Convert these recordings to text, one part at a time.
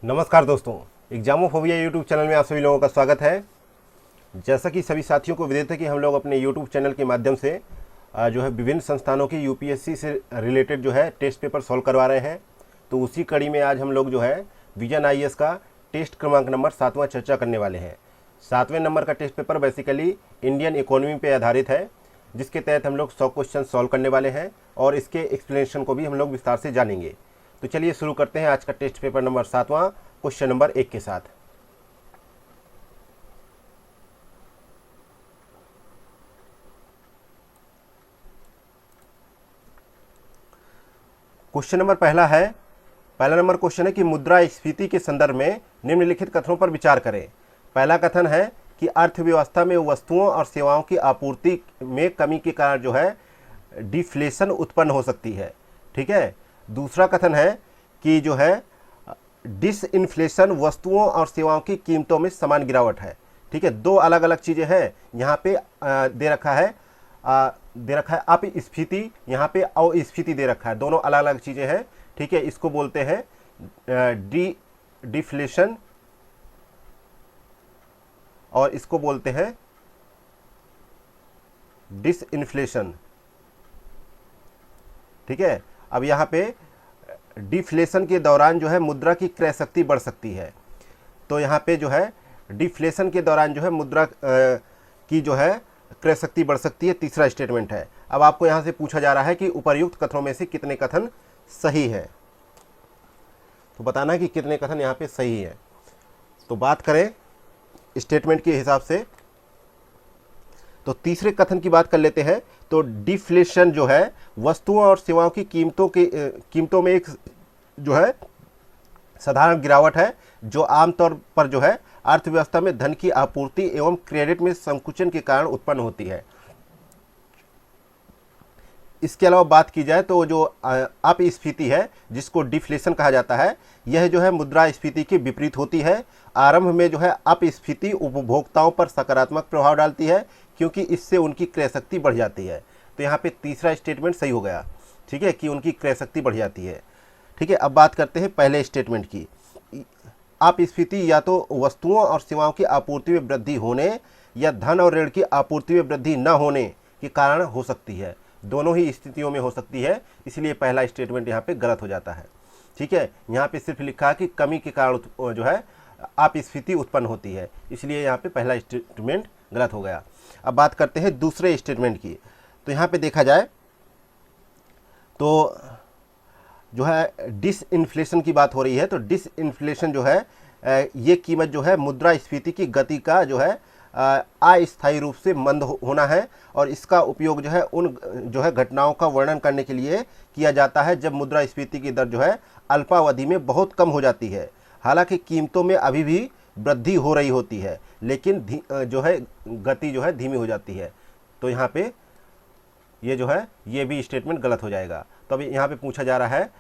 नमस्कार दोस्तों, एग्जामोफोबिया YouTube channel में आप सभी लोगों का स्वागत है। जैसा कि सभी साथियों को विदित है कि हम लोग अपने यूट्यूब चैनल के माध्यम से जो है विभिन्न संस्थानों की यूपीएससी से रिलेटेड जो है टेस्ट पेपर सॉल्व करवा रहे हैं। तो उसी कड़ी में आज हम लोग जो है विजन आईएएस का टेस्ट क्रमांक नंबर 7वां चर्चा करने वाले हैं। 7वें नंबर का test paper basically Indian economy पे आधारित है, जिसके तहत हम लोग 100 क्वेश्चन सॉल्व करने वाले हैं और इसके एक्सप्लेनेशन को भी हम लोग विस्तार से जानेंगे। तो चलिए शुरू करते हैं आज का टेस्ट पेपर नंबर 7वां क्वेश्चन नंबर 1 के साथ। क्वेश्चन नंबर पहला नंबर क्वेश्चन है कि मुद्रास्फीति के संदर्भ में निम्नलिखित कथनों पर विचार करें। पहला कथन है कि अर्थव्यवस्था में वस्तुओं और सेवाओं की आपूर्ति में कमी के कारण जो है डिफ्लेशन उत्पन्न हो सकती है। ठीक है। दूसरा कथन है कि जो है डिसइन्फ्लेशन वस्तुओं और सेवाओं की कीमतों में समान गिरावट है। ठीक है। दो अलग अलग चीज़ें हैं यहाँ पे दे रखा है अपस्फीति, यहाँ पे अस्फीति दे रखा है। दोनों अलग अलग चीज़ें हैं। ठीक है। इसको बोलते हैं डिफ्लेशन और इसको बोलते हैं डिसइन्फ्लेशन। ठीक है। अब यहाँ पे डिफ्लेशन के दौरान जो है मुद्रा की क्रय शक्ति बढ़ सकती है। तो यहाँ पे जो है डिफ्लेशन के दौरान जो है मुद्रा की जो है क्रय शक्ति बढ़ सकती है। तीसरा स्टेटमेंट है। अब आपको यहाँ से पूछा जा रहा है कि उपर्युक्त कथनों में से कितने कथन सही है, तो बताना है कि कितने कथन यहाँ पे सही है। तो बात करें स्टेटमेंट के हिसाब से, तो तीसरे कथन की बात कर लेते हैं। तो डिफ्लेशन जो है वस्तुओं और सेवाओं की कीमतों में एक जो है साधारण गिरावट है, जो आमतौर पर जो है अर्थव्यवस्था में धन की आपूर्ति एवं क्रेडिट में संकुचन के कारण उत्पन्न होती है। इसके अलावा बात की जाए तो जो अपस्फीति है, जिसको डिफ्लेशन कहा जाता है, यह जो है मुद्रास्फीति के विपरीत होती है। आरंभ में जो है अपस्फीति उपभोक्ताओं पर सकारात्मक प्रभाव डालती है, क्योंकि इससे उनकी क्रय शक्ति बढ़ जाती है। तो यहाँ पे तीसरा स्टेटमेंट सही हो गया। ठीक है, कि उनकी क्रय शक्ति बढ़ जाती है। ठीक है। अब बात करते हैं पहले स्टेटमेंट की। अपस्फीति या तो वस्तुओं और सेवाओं की आपूर्ति में वृद्धि होने या धन और ऋण की आपूर्ति में वृद्धि न होने के कारण हो सकती है। दोनों ही स्थितियों में हो सकती है, इसलिए पहला स्टेटमेंट यहाँ पे गलत हो जाता है। ठीक है। यहाँ पे सिर्फ लिखा है कि कमी के कारण जो है अपस्फीति उत्पन्न होती है, इसलिए यहाँ पे पहला स्टेटमेंट गलत हो गया। अब बात करते हैं दूसरे स्टेटमेंट की। तो यहाँ पे देखा जाए तो जो है डिसइन्फ्लेशन की बात हो रही है। तो डिसइन्फ्लेशन जो है ये कीमत जो है मुद्रास्फीति की गति का जो है अस्थायी रूप से मंद होना है, और इसका उपयोग जो है उन जो है घटनाओं का वर्णन करने के लिए किया जाता है जब मुद्रास्फीति की दर जो है अल्पावधि में बहुत कम हो जाती है। हालांकि कीमतों में अभी भी वृद्धि हो रही होती है, लेकिन जो है गति जो है धीमी हो जाती है। तो यहाँ पे ये जो है ये भी स्टेटमेंट गलत हो जाएगा। तो अभी यहाँ पे पूछा जा रहा है,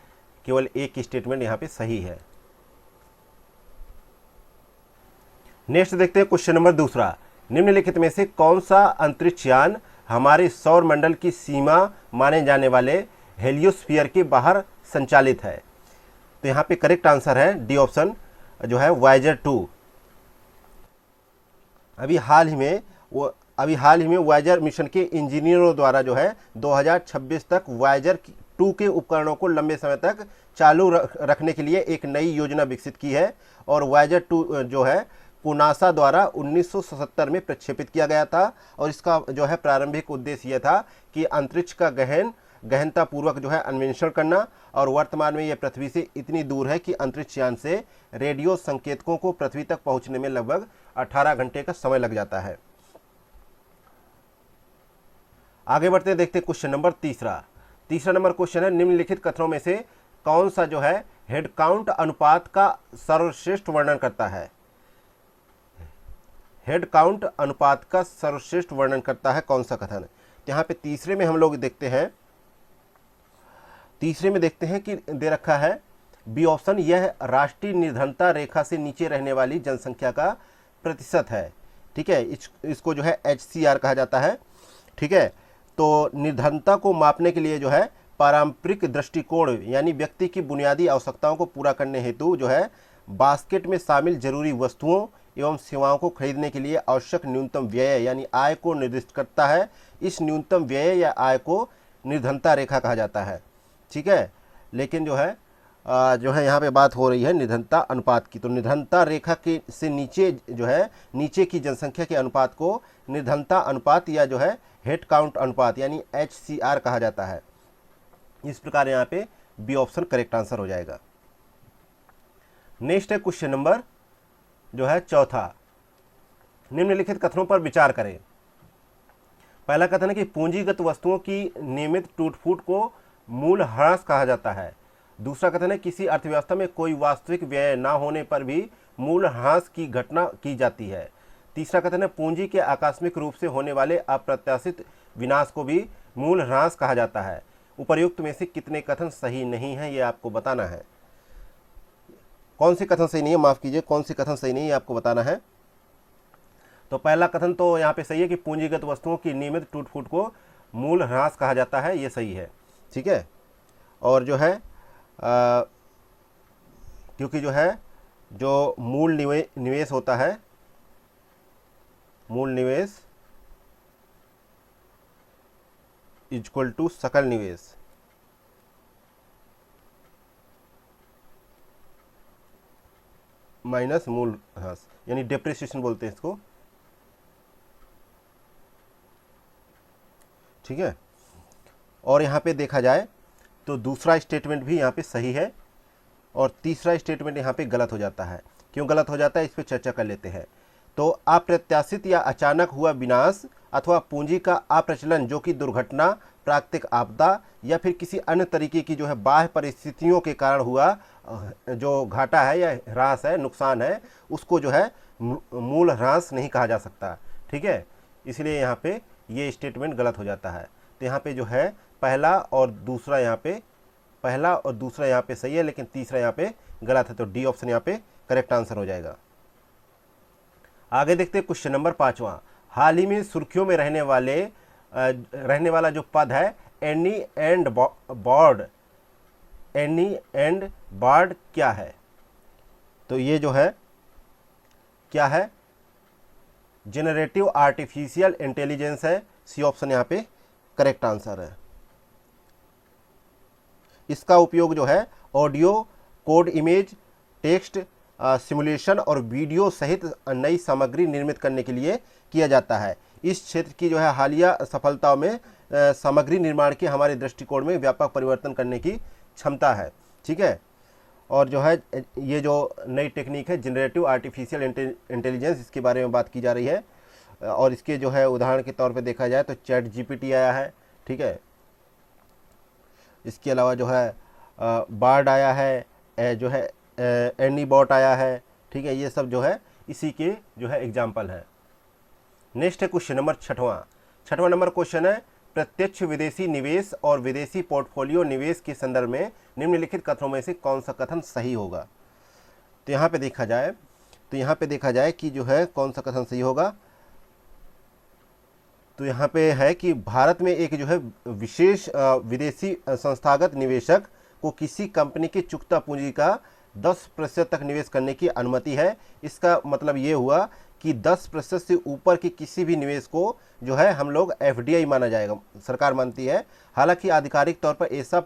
केवल एक स्टेटमेंट यहाँ पे सही है। नेक्स्ट देखते हैं क्वेश्चन नंबर दूसरा। निम्नलिखित में से कौन सा अंतरिक्ष यान हमारे सौर मंडल की सीमा माने जाने वाले हेलियोस्फीयर के बाहर संचालित है? तो यहाँ पे करेक्ट आंसर है डी ऑप्शन, जो है वायेजर 2। अभी हाल ही में वायेजर मिशन के इंजीनियरों द्वारा जो है 2026 तक वायेजर 2 के उपकरणों को लंबे समय तक चालू रखने के लिए एक नई योजना विकसित की है। और वायेजर 2 जो है को नासा द्वारा 1977 में प्रक्षेपित किया गया था, और इसका जो है प्रारंभिक उद्देश्य यह था कि अंतरिक्ष का गहनतापूर्वक जो है अन्वेषण करना। और वर्तमान में यह पृथ्वी से इतनी दूर है कि अंतरिक्ष यान से रेडियो संकेतकों को पृथ्वी तक पहुंचने में लगभग 18 घंटे का समय लग जाता है। आगे बढ़ते देखते क्वेश्चन नंबर तीसरा नंबर क्वेश्चन है, निम्नलिखित कथनों में से कौन सा जो है हेडकाउंट अनुपात का सर्वश्रेष्ठ वर्णन करता है? हेडकाउंट अनुपात का सर्वश्रेष्ठ वर्णन करता है कौन सा कथन? तो यहाँ पे तीसरे में हम लोग देखते हैं कि दे रखा है बी ऑप्शन, यह राष्ट्रीय निर्धनता रेखा से नीचे रहने वाली जनसंख्या का प्रतिशत है। ठीक है। इसको जो है HCR कहा जाता है। ठीक है। तो निर्धनता को मापने के लिए जो है पारंपरिक दृष्टिकोण यानी व्यक्ति की बुनियादी आवश्यकताओं को पूरा करने हेतु जो है बास्केट में शामिल जरूरी वस्तुओं एवं सेवाओं को खरीदने के लिए आवश्यक न्यूनतम व्यय यानी आय को निर्दिष्ट करता है। इस न्यूनतम व्यय या आय को निर्धनता रेखा कहा जाता है। ठीक है, लेकिन जो है यहाँ पे बात हो रही है निर्धनता अनुपात की। तो निर्धनता रेखा के से नीचे जो है नीचे की जनसंख्या के अनुपात को निर्धनता अनुपात या जो है हेड काउंट अनुपात यानी HCR कहा जाता है। इस प्रकार यहाँ पे बी ऑप्शन करेक्ट आंसर हो जाएगा। नेक्स्ट है क्वेश्चन नंबर जो है चौथा, निम्नलिखित कथनों पर विचार करें। पहला कथन है कि पूंजीगत वस्तुओं की नियमित टूट फूट को मूल ह्रास कहा जाता है। दूसरा कथन है किसी अर्थव्यवस्था में कोई वास्तविक व्यय ना होने पर भी मूल ह्रास की घटना की जाती है। तीसरा कथन है पूंजी के आकस्मिक रूप से होने वाले अप्रत्याशित विनाश को भी मूल ह्रास कहा जाता है। उपर्युक्त में से कितने कथन सही नहीं है ये आपको बताना है। कौन से कथन सही नहीं है, माफ कीजिए, कौन से कथन सही नहीं है आपको बताना है। तो पहला कथन तो यहाँ पे सही है कि पूंजीगत वस्तुओं की नियमित टूट फूट को मूल ह्रास कहा जाता है, ये सही है। ठीक है, और जो है क्योंकि जो है जो मूल निवेश होता है, मूल निवेश इक्वल टू सकल निवेश, माइनस मूल ह्रास यानी डेप्रिसिएशन बोलते हैं इसको। ठीक है, और यहाँ पे देखा जाए तो दूसरा स्टेटमेंट भी यहाँ पे सही है और तीसरा स्टेटमेंट यहाँ पे गलत हो जाता है। क्यों गलत हो जाता है इस पर चर्चा कर लेते हैं। तो अप्रत्याशित या अचानक हुआ विनाश अथवा पूंजी का अप्रचलन जो कि दुर्घटना, प्राकृतिक आपदा या फिर किसी अन्य तरीके की जो है बाह्य परिस्थितियों के कारण हुआ जो घाटा है या ह्रास है, नुकसान है, उसको जो है मूल ह्रास नहीं कहा जा सकता। ठीक है, इसलिए यहाँ पे ये स्टेटमेंट गलत हो जाता है। तो यहाँ पे जो है पहला और दूसरा यहाँ पे सही है, लेकिन तीसरा यहाँ पे गलत है। तो डी ऑप्शन यहाँ पे करेक्ट आंसर हो जाएगा। आगे देखते हैं क्वेश्चन नंबर 5वां। हाल ही में सुर्खियों में रहने वाला जो पद है एनी एंड बॉर्ड क्या है? तो ये जो है क्या है? जनरेटिव आर्टिफिशियल इंटेलिजेंस है। सी ऑप्शन यहाँ पे करेक्ट आंसर है। इसका उपयोग जो है audio, code, image, text, simulation और वीडियो सहित नई सामग्री निर्मित करने के लिए किया जाता है। इस क्षेत्र की जो है हालिया सफलताओं में सामग्री निर्माण के हमारे दृष्टिकोण में व्यापक परिवर्तन करने की क्षमता है। ठीक है, और जो है ये जो नई टेक्निक है जनरेटिव आर्टिफिशियल इंटेलिजेंस, इसके बारे में बात की जा रही है। और इसके जो है उदाहरण के तौर पे देखा जाए तो चैट जीपीटी आया है। ठीक है, इसके अलावा जो है बार्ड आया है, जो है एनी बॉट आया है। ठीक है, ये सब जो है इसी के जो है एग्जाम्पल है। नेक्स्ट है क्वेश्चन नंबर 6वां नंबर क्वेश्चन है प्रत्यक्ष विदेशी निवेश और विदेशी पोर्टफोलियो निवेश के संदर्भ में निम्नलिखित कथनों में से कौन सा कथन सही होगा? तो यहाँ पे देखा जाए कि जो है कौन सा कथन सही होगा। तो यहाँ पे है कि भारत में एक जो है विशेष विदेशी संस्थागत निवेशक को किसी कंपनी की चुकता पूंजी का 10% तक निवेश करने की अनुमति है। इसका मतलब ये हुआ कि 10% से ऊपर की किसी भी निवेश को जो है हम लोग FDI माना जाएगा, सरकार मानती है। हालांकि आधिकारिक तौर पर ऐसा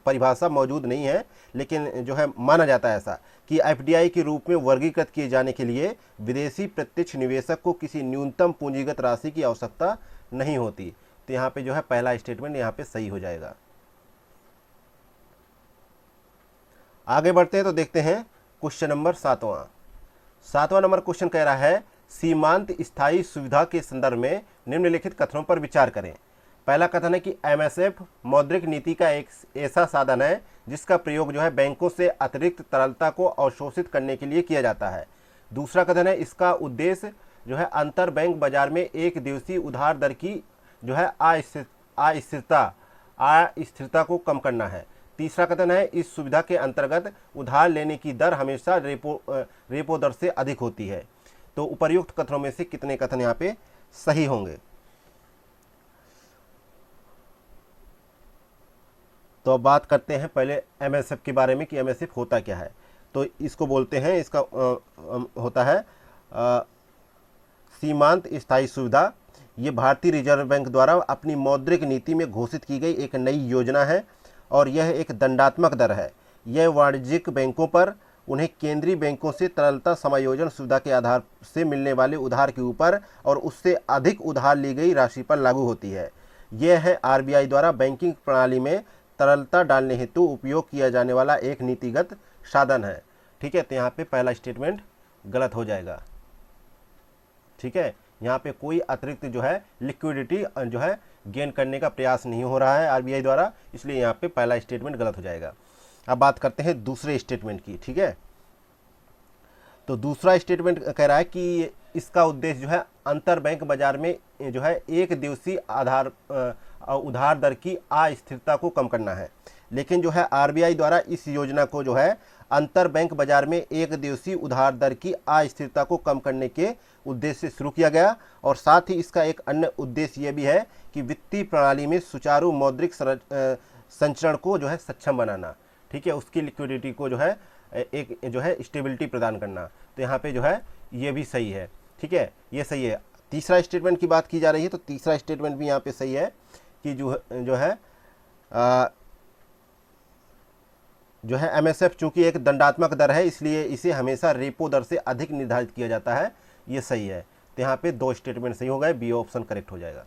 परिभाषा मौजूद नहीं है, लेकिन जो है माना जाता है ऐसा कि FDI के रूप में वर्गीकृत किए जाने के लिए विदेशी प्रत्यक्ष निवेशक को किसी न्यूनतम पूंजीगत राशि की आवश्यकता नहीं होती। तो यहाँ पे जो है पहला स्टेटमेंट यहाँ पे सही हो जाएगा। आगे बढ़ते हैं तो देखते हैं क्वेश्चन नंबर 7वां नंबर क्वेश्चन कह रहा है सीमांत स्थायी सुविधा के संदर्भ में निम्नलिखित कथनों पर विचार करें। पहला कथन है कि MSF मौद्रिक नीति का एक ऐसा साधन है जिसका प्रयोग जो है बैंकों से अतिरिक्त तरलता को अवशोषित करने के लिए किया जाता है। दूसरा कथन है इसका उद्देश्य जो है अंतर बैंक बाजार में एक दिवसीय उधार दर की जो है अस्थिरता को कम करना है। तीसरा कथन है इस सुविधा के अंतर्गत उधार लेने की दर हमेशा रेपो दर से अधिक होती है। तो उपर्युक्त कथनों में से कितने कथन यहाँ पे सही होंगे? तो अब बात करते हैं पहले MSF के बारे में कि MSF होता क्या है। तो इसको बोलते हैं, इसका होता है सीमांत स्थायी सुविधा। ये भारतीय रिजर्व बैंक द्वारा अपनी मौद्रिक नीति में घोषित की गई एक नई योजना है और यह एक दंडात्मक दर है। यह वाणिज्यिक बैंकों पर उन्हें केंद्रीय बैंकों से तरलता समायोजन सुविधा के आधार से मिलने वाले उधार के ऊपर और उससे अधिक उधार ली गई राशि पर लागू होती है। यह है आरबीआई द्वारा बैंकिंग प्रणाली में तरलता डालने हेतु उपयोग किया जाने वाला एक नीतिगत साधन है। ठीक है, तो यहाँ पे पहला स्टेटमेंट गलत हो जाएगा। ठीक है, यहाँ पे कोई अतिरिक्त जो है लिक्विडिटी जो है गेन करने का प्रयास नहीं हो रहा है आरबीआई द्वारा, इसलिए यहाँ पे पहला स्टेटमेंट गलत हो जाएगा। अब बात करते हैं दूसरे स्टेटमेंट की। ठीक है, तो दूसरा स्टेटमेंट कह रहा है कि इसका उद्देश्य जो है अंतर बैंक बाजार में जो है एक दिवसीय उधार दर की अस्थिरता को कम करना है। लेकिन जो है आरबीआई द्वारा इस योजना को जो है अंतर बैंक बाजार में एक दिवसीय उधार दर की अस्थिरता को कम करने के उद्देश्य से शुरू किया गया और साथ ही इसका एक अन्य उद्देश्य यह भी है कि वित्तीय प्रणाली में सुचारू मौद्रिक संचरण को जो है सक्षम बनाना। ठीक है, उसकी लिक्विडिटी को जो है एक जो है स्टेबिलिटी प्रदान करना। तो यहाँ पे जो है ये भी सही है। ठीक है, ये सही है। तीसरा स्टेटमेंट की बात की जा रही है, तो तीसरा स्टेटमेंट भी यहाँ पे सही है कि जो है एमएसएफ चूंकि एक दंडात्मक दर है इसलिए इसे हमेशा रेपो दर से अधिक निर्धारित किया जाता है। ये सही है। तो यहाँ पे दो स्टेटमेंट सही हो गए, बी ऑप्शन करेक्ट हो जाएगा।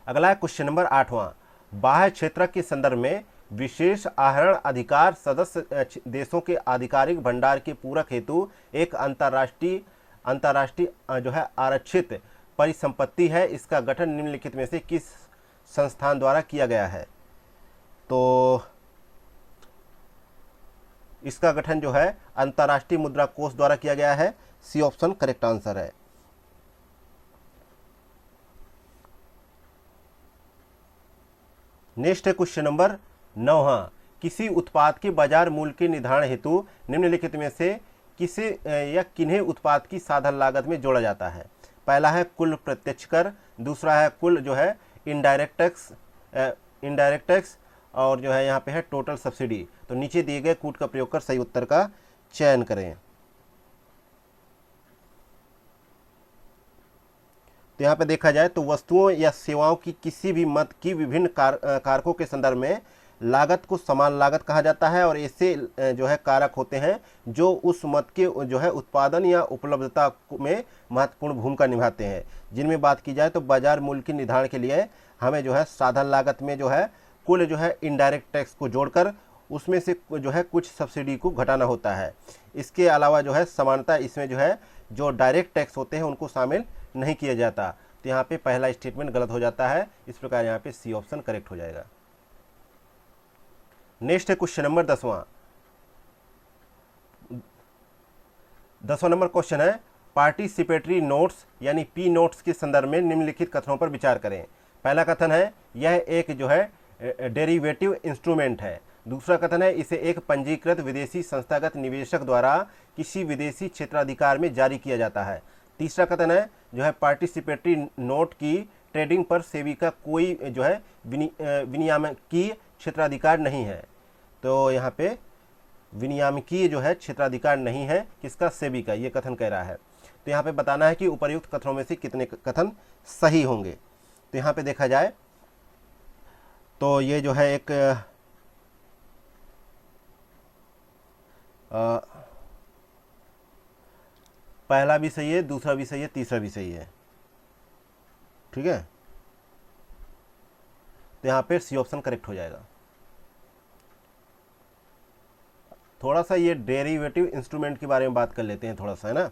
अगला है क्वेश्चन नंबर 8वां। बाह्य क्षेत्र के संदर्भ में विशेष आहरण अधिकार सदस्य देशों के आधिकारिक भंडार के पूरक हेतु एक अंतर्राष्ट्रीय जो है आरक्षित परिसंपत्ति है। इसका गठन निम्नलिखित में से किस संस्थान द्वारा किया गया है? तो इसका गठन जो है अंतर्राष्ट्रीय मुद्रा कोष द्वारा किया गया है। सी ऑप्शन करेक्ट आंसर है। नेक्स्ट है क्वेश्चन नंबर 9। किसी उत्पाद के बाजार मूल्य के निर्धारण हेतु निम्नलिखित में से किसे या किन्हें उत्पाद की साधन लागत में जोड़ा जाता है? पहला है कुल प्रत्यक्ष कर, दूसरा है कुल जो है इनडायरेक्ट टैक्स और जो है यहाँ पे है टोटल सब्सिडी। तो नीचे दिए गए कूट का प्रयोग कर सही उत्तर का चयन करें। तो यहाँ पे देखा जाए तो वस्तुओं या सेवाओं की किसी भी मद की विभिन्न कारकों के संदर्भ में लागत को समान लागत कहा जाता है और ऐसे जो है कारक होते हैं जो उस मद के जो है उत्पादन या उपलब्धता में महत्वपूर्ण भूमिका निभाते हैं। जिनमें बात की जाए तो बाजार मूल्य के निर्धारण के लिए हमें जो है साधन लागत में जो है कुल जो है इनडायरेक्ट टैक्स को जोड़कर उसमें से जो है कुछ सब्सिडी को घटाना होता है। इसके अलावा जो है समानता इसमें जो है जो डायरेक्ट टैक्स होते हैं उनको शामिल नहीं किया जाता। तो यहाँ पे पहला स्टेटमेंट गलत हो जाता है। इस प्रकार यहाँ पे सी ऑप्शन करेक्ट हो जाएगा। नेक्स्ट है क्वेश्चन नंबर 10वां। 10वां नंबर क्वेश्चन है पार्टिसिपेटरी नोट्स यानी पी नोट्स के संदर्भ में निम्नलिखित कथनों पर विचार करें। पहला कथन है यह एक जो है डेरिवेटिव इंस्ट्रूमेंट है। दूसरा कथन है इसे एक पंजीकृत विदेशी संस्थागत निवेशक द्वारा किसी विदेशी क्षेत्राधिकार में जारी किया जाता है। तीसरा कथन है जो है पार्टिसिपेटरी नोट की ट्रेडिंग पर सेबी का कोई जो है विनियामकीय क्षेत्राधिकार नहीं है। तो यहाँ पे विनियामकीय जो है क्षेत्राधिकार नहीं है किसका? सेबी का। ये कथन कह रहा है। तो यहाँ पे बताना है कि उपर्युक्त कथनों में से कितने कथन सही होंगे। तो यहाँ पे देखा जाए तो ये जो है एक पहला भी सही है, दूसरा भी सही है, तीसरा भी सही है। ठीक है, तो यहाँ पे सी ऑप्शन करेक्ट हो जाएगा। थोड़ा सा ये डेरिवेटिव इंस्ट्रूमेंट के बारे में बात कर लेते हैं थोड़ा सा, है ना।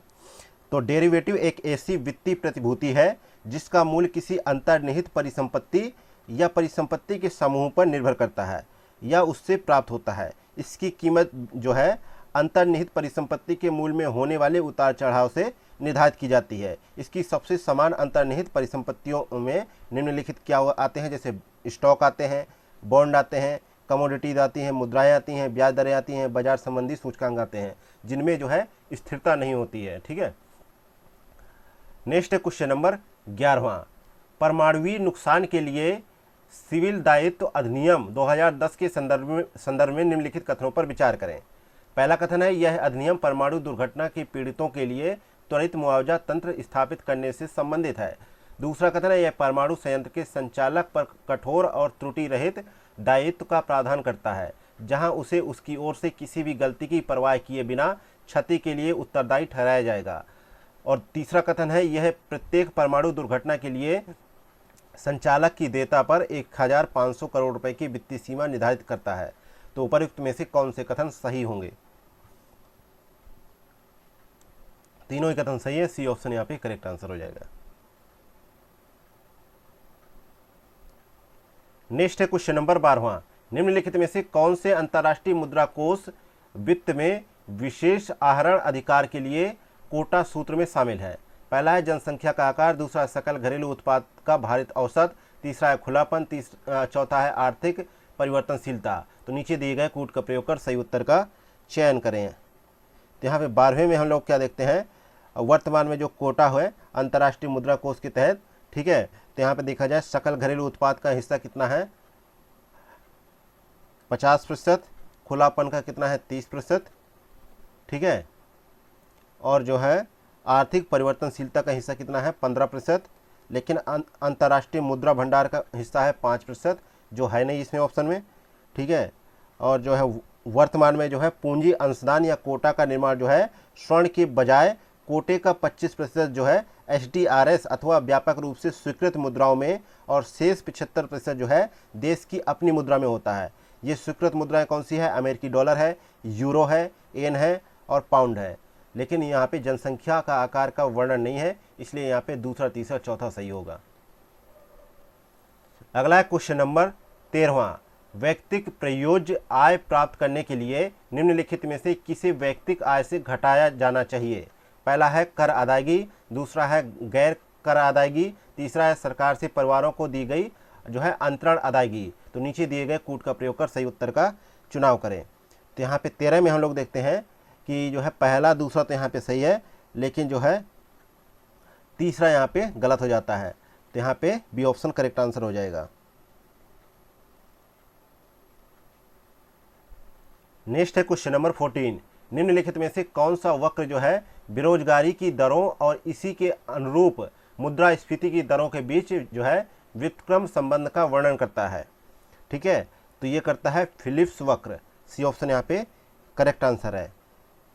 तो डेरिवेटिव एक ऐसी वित्तीय प्रतिभूति है जिसका मूल्य किसी अंतर्निहित परिसंपत्ति या परिसंपत्ति के समूह पर निर्भर करता है या उससे प्राप्त होता है। इसकी कीमत जो है अंतर्निहित परिसंपत्ति के मूल्य में होने वाले उतार चढ़ाव से निर्धारित की जाती है। इसकी सबसे समान अंतर्निहित परिसंपत्तियों में निम्नलिखित क्या आते हैं? जैसे स्टॉक आते हैं, बॉन्ड आते हैं, कमोडिटीज आती हैं, मुद्राएं आती हैं, ब्याज दरें आती हैं, बाजार संबंधी सूचकांक आते हैं जिनमें जो है स्थिरता नहीं होती है। ठीक है, नेक्स्ट है क्वेश्चन नंबर 11वां। परमाणुवीय नुकसान के लिए सिविल दायित्व अधिनियम 2010 के संदर्भ में निम्नलिखित कथनों पर विचार करें। पहला कथन है यह अधिनियम परमाणु दुर्घटना के पीड़ितों के लिए त्वरित मुआवजा तंत्र स्थापित करने से संबंधित है। दूसरा कथन है यह परमाणु संयंत्र के संचालक पर कठोर और त्रुटि रहित दायित्व का प्रावधान करता है, जहां उसे उसकी ओर से किसी भी गलती की परवाह किए बिना क्षति के लिए उत्तरदायी ठहराया जाएगा। और तीसरा कथन है यह प्रत्येक परमाणु दुर्घटना के लिए संचालक की देयता पर 1500 करोड़ रुपए की वित्तीय सीमा निर्धारित करता है। तो उपयुक्त में से कौन से कथन सही होंगे? तीनों ही कथन सही है, सी ऑप्शन यहाँ पे करेक्ट आंसर हो जाएगा। नेक्स्ट है क्वेश्चन नंबर 12वां, निम्नलिखित में से कौन से अंतर्राष्ट्रीय मुद्रा कोष वित्त में विशेष आहरण अधिकार के लिए कोटा सूत्र में शामिल है? पहला है जनसंख्या का आकार, दूसरा सकल घरेलू उत्पाद का भारित औसत, तीसरा है खुलापन, चौथा है आर्थिक परिवर्तनशीलता। तो नीचे दिए गए कूट का प्रयोग कर सही उत्तर का चयन करें। तो यहाँ पे 12वें में हम लोग क्या देखते हैं, वर्तमान में जो कोटा है अंतर्राष्ट्रीय मुद्रा कोष के तहत, ठीक है। तो यहाँ पे देखा जाए सकल घरेलू उत्पाद का हिस्सा कितना है 50%, खुलापन का कितना है 30%, ठीक है। और जो है आर्थिक परिवर्तनशीलता का हिस्सा कितना है 15%, लेकिन अंतर्राष्ट्रीय मुद्रा भंडार का हिस्सा है 5%, जो है नहीं इसमें ऑप्शन में, ठीक है। और जो है वर्तमान में जो है पूंजी अंशदान या कोटा का निर्माण जो है स्वर्ण के बजाय कोटे का 25% जो है SDRS अथवा व्यापक रूप से स्वीकृत मुद्राओं में और शेष 75% जो है देश की अपनी मुद्रा में होता है। ये स्वीकृत मुद्राएं कौन सी है? अमेरिकी डॉलर है, यूरो है, येन है और पाउंड है। लेकिन यहाँ पे जनसंख्या का आकार का वर्णन नहीं है, इसलिए यहाँ पे दूसरा, तीसरा, चौथा सही होगा। अगला है क्वेश्चन नंबर 13वां, वैयक्तिक प्रयोज्य आय प्राप्त करने के लिए निम्नलिखित में से किसे वैयक्तिक आय से घटाया जाना चाहिए? पहला है कर अदायगी, दूसरा है गैर कर अदायगी, तीसरा है सरकार से परिवारों को दी गई जो है अंतरण अदायगी। तो नीचे दिए गए कूट का प्रयोग कर सही उत्तर का चुनाव करें। तो यहाँ पे 13 में हम लोग देखते हैं कि जो है पहला, दूसरा तो यहाँ पे सही है, लेकिन जो है तीसरा यहाँ पे गलत हो जाता है। तो यहाँ पे बी ऑप्शन करेक्ट आंसर हो जाएगा। नेक्स्ट है क्वेश्चन नंबर 14, निम्नलिखित में से कौन सा वक्र जो है बेरोजगारी की दरों और इसी के अनुरूप मुद्रास्फीति की दरों के बीच जो है व्युत्क्रम संबंध का वर्णन करता है? ठीक है, तो ये करता है फिलिप्स वक्र। सी ऑप्शन यहाँ पे करेक्ट आंसर है।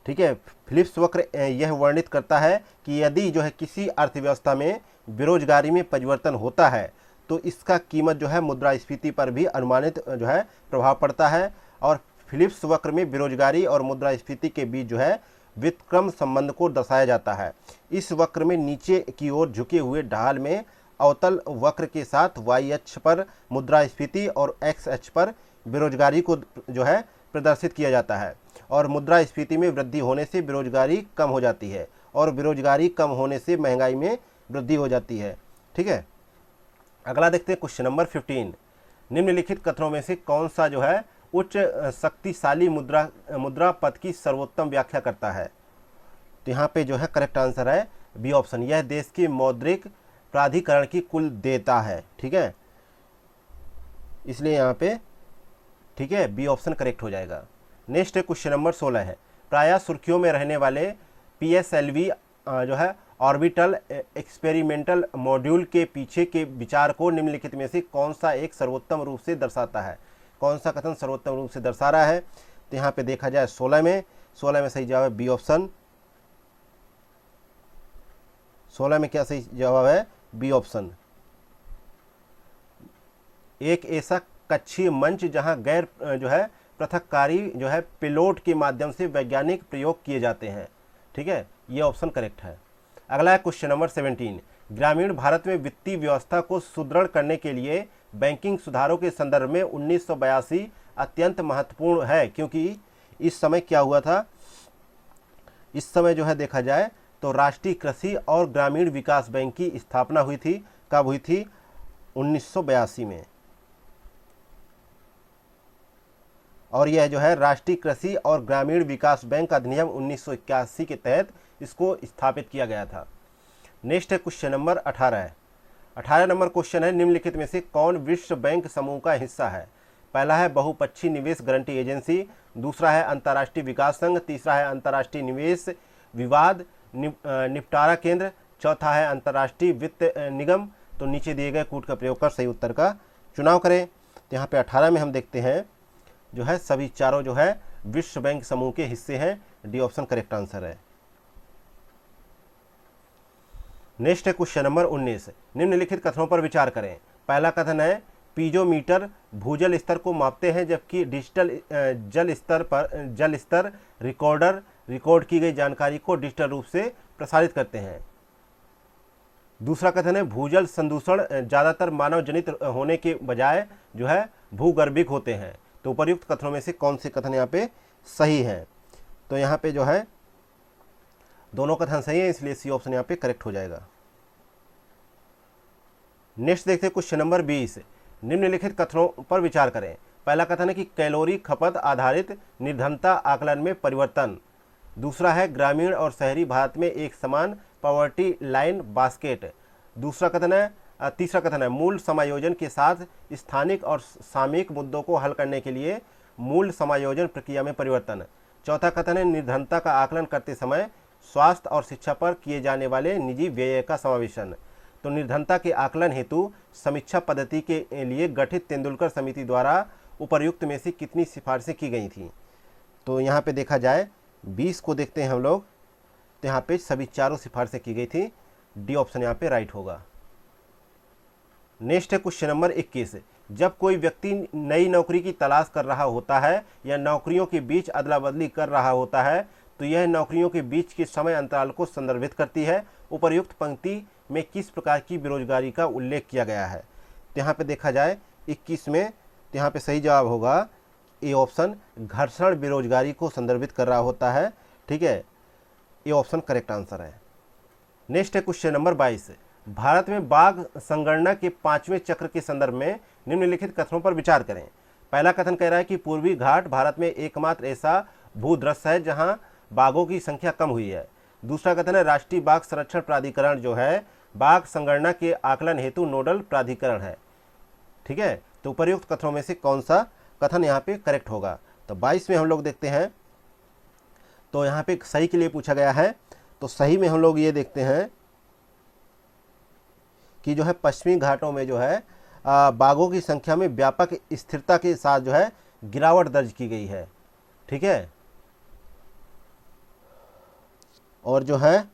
ठीक है, फिलिप्स वक्र यह वर्णित करता है कि यदि जो है किसी अर्थव्यवस्था में बेरोजगारी में परिवर्तन होता है तो इसका कीमत जो है मुद्रास्फीति पर भी अनुमानित जो है प्रभाव पड़ता है। और फिलिप्स वक्र में बेरोजगारी और मुद्रास्फीति के बीच जो है व्युत्क्रम संबंध को दर्शाया जाता है। इस वक्र में नीचे की ओर झुके हुए ढाल में अवतल वक्र के साथ y अक्ष पर मुद्रास्फीति और x अक्ष पर बेरोजगारी को जो है प्रदर्शित किया जाता है। और मुद्रास्फीति में वृद्धि होने से बेरोजगारी कम हो जाती है और बेरोजगारी कम होने से महंगाई में वृद्धि हो जाती है। ठीक है, अगला देखते हैं क्वेश्चन नंबर 15, निम्नलिखित कथनों में से कौन सा जो है उच्च शक्तिशाली मुद्रा पद की सर्वोत्तम व्याख्या करता है? तो यहाँ पे जो है करेक्ट आंसर है बी ऑप्शन, यह देश के मौद्रिक प्राधिकरण की कुल देयता है। ठीक है, इसलिए यहाँ पे ठीक है बी ऑप्शन करेक्ट हो जाएगा। नेक्स्ट क्वेश्चन नंबर 16 है, प्रायः सुर्खियों में रहने वाले PSLV जो है ऑर्बिटल एक्सपेरिमेंटल मॉड्यूल के पीछे के विचार को निम्नलिखित में से कौन सा एक सर्वोत्तम रूप से दर्शाता है? कौन सा कथन सर्वोत्तम रूप से दर्शा रहा है? तो यहाँ पे देखा जाए 16 में सही जवाब है बी ऑप्शन। 16 में क्या सही जवाब है? B option. एक ऐसा कक्षीय मंच जहां गैर जो है पृथककारी जो है पेलोड के माध्यम से वैज्ञानिक प्रयोग किए जाते हैं। ठीक है, ये ऑप्शन करेक्ट है। अगला है क्वेश्चन नंबर 17, ग्रामीण भारत में वित्तीय व्यवस्था को सुदृढ़ करने के लिए बैंकिंग सुधारों के संदर्भ में 1982 अत्यंत महत्वपूर्ण है, क्योंकि इस समय क्या हुआ था, इस समय जो है देखा जाए तो राष्ट्रीय कृषि और ग्रामीण विकास बैंक की स्थापना हुई थी। कब हुई थी? 1982 में। और यह जो है राष्ट्रीय कृषि और ग्रामीण विकास बैंक अधिनियम 1981 के तहत इसको स्थापित किया गया था। नेक्स्ट है क्वेश्चन नंबर 18 है। 18 नंबर क्वेश्चन है, निम्नलिखित में से कौन विश्व बैंक समूह का हिस्सा है? पहला है बहुपक्षीय निवेश गारंटी एजेंसी, दूसरा है अंतर्राष्ट्रीय विकास संघ, तीसरा है अंतर्राष्ट्रीय निवेश विवाद निपटारा केंद्र, चौथा है अंतर्राष्ट्रीय वित्त निगम। तो नीचे दिए गए कूट का प्रयोग कर सही उत्तर का चुनाव करें। तो यहाँ पे 18 में हम देखते हैं जो है सभी चारों जो है विश्व बैंक समूह के हिस्से हैं। डी ऑप्शन करेक्ट आंसर है। नेक्स्ट है क्वेश्चन नंबर 19, निम्नलिखित कथनों पर विचार करें। पहला कथन है पीजोमीटर भूजल स्तर को मापते हैं जबकि डिजिटल जल स्तर रिकॉर्डर रिकॉर्ड की गई जानकारी को डिजिटल रूप से प्रसारित करते हैं। दूसरा कथन है भूजल संदूषण ज़्यादातर मानव जनित होने के बजाय जो है भूगर्भिक होते हैं। तो उपर्युक्त कथनों में से कौन से कथन यहाँ पे सही है? तो यहाँ पे जो है दोनों कथन सही है, इसलिए सी ऑप्शन यहाँ पे करेक्ट हो जाएगा। नेक्स्ट देखते हैं क्वेश्चन नंबर 20, निम्नलिखित कथनों पर विचार करें। पहला कथन है कि कैलोरी खपत आधारित निर्धनता आकलन में परिवर्तन। दूसरा है ग्रामीण और शहरी भारत में एक समान पॉवर्टी लाइन बास्केट। तीसरा कथन है मूल समायोजन के साथ स्थानिक और सामयिक मुद्दों को हल करने के लिए मूल समायोजन प्रक्रिया में परिवर्तन। चौथा कथन है निर्धनता का आकलन करते समय स्वास्थ्य और शिक्षा पर किए जाने वाले निजी व्यय का समावेशन। तो निर्धनता के आकलन हेतु समीक्षा पद्धति के लिए गठित तेंदुलकर समिति द्वारा उपर्युक्त में से कितनी सिफारिशें की गई थी? तो यहाँ पे देखा जाए 20 को देखते हैं हम लोग, तो यहाँ पे सभी चारों सिफारिशें की गई थी। डी ऑप्शन यहाँ पे राइट होगा। नेक्स्ट है क्वेश्चन नंबर 21, जब कोई व्यक्ति नई नौकरी की तलाश कर रहा होता है या नौकरियों के बीच अदला बदली कर रहा होता है तो यह नौकरियों के बीच के समय अंतराल को संदर्भित करती है। उपर्युक्त पंक्ति में किस प्रकार की बेरोजगारी का उल्लेख किया गया है? तो यहाँ पे देखा जाए 21 में, तो यहाँ पे सही जवाब होगा ए ऑप्शन, घर्षण बेरोजगारी को संदर्भित कर रहा होता है। ठीक है, ये ऑप्शन करेक्ट आंसर है। नेक्स्ट है क्वेश्चन नंबर 22, भारत में बाघ संगणना के 5वें चक्र के संदर्भ में निम्नलिखित कथनों पर विचार करें। पहला कथन कह रहा है कि पूर्वी घाट भारत में एकमात्र ऐसा भूदृश्य है जहां बाघों की संख्या कम हुई है। दूसरा कथन है राष्ट्रीय बाघ संरक्षण प्राधिकरण जो है बाघ संगणना के आकलन हेतु नोडल प्राधिकरण है। ठीक है, तो उपर्युक्त कथनों में से कौन सा कथन यहाँ पे करेक्ट होगा? तो 22 में हम लोग देखते हैं, तो यहाँ पे सही के लिए पूछा गया है। तो सही में हम लोग ये देखते हैं कि जो है पश्चिमी घाटों में जो है बाघों की संख्या में व्यापक स्थिरता के साथ जो है गिरावट दर्ज की गई है। ठीक है, और जो है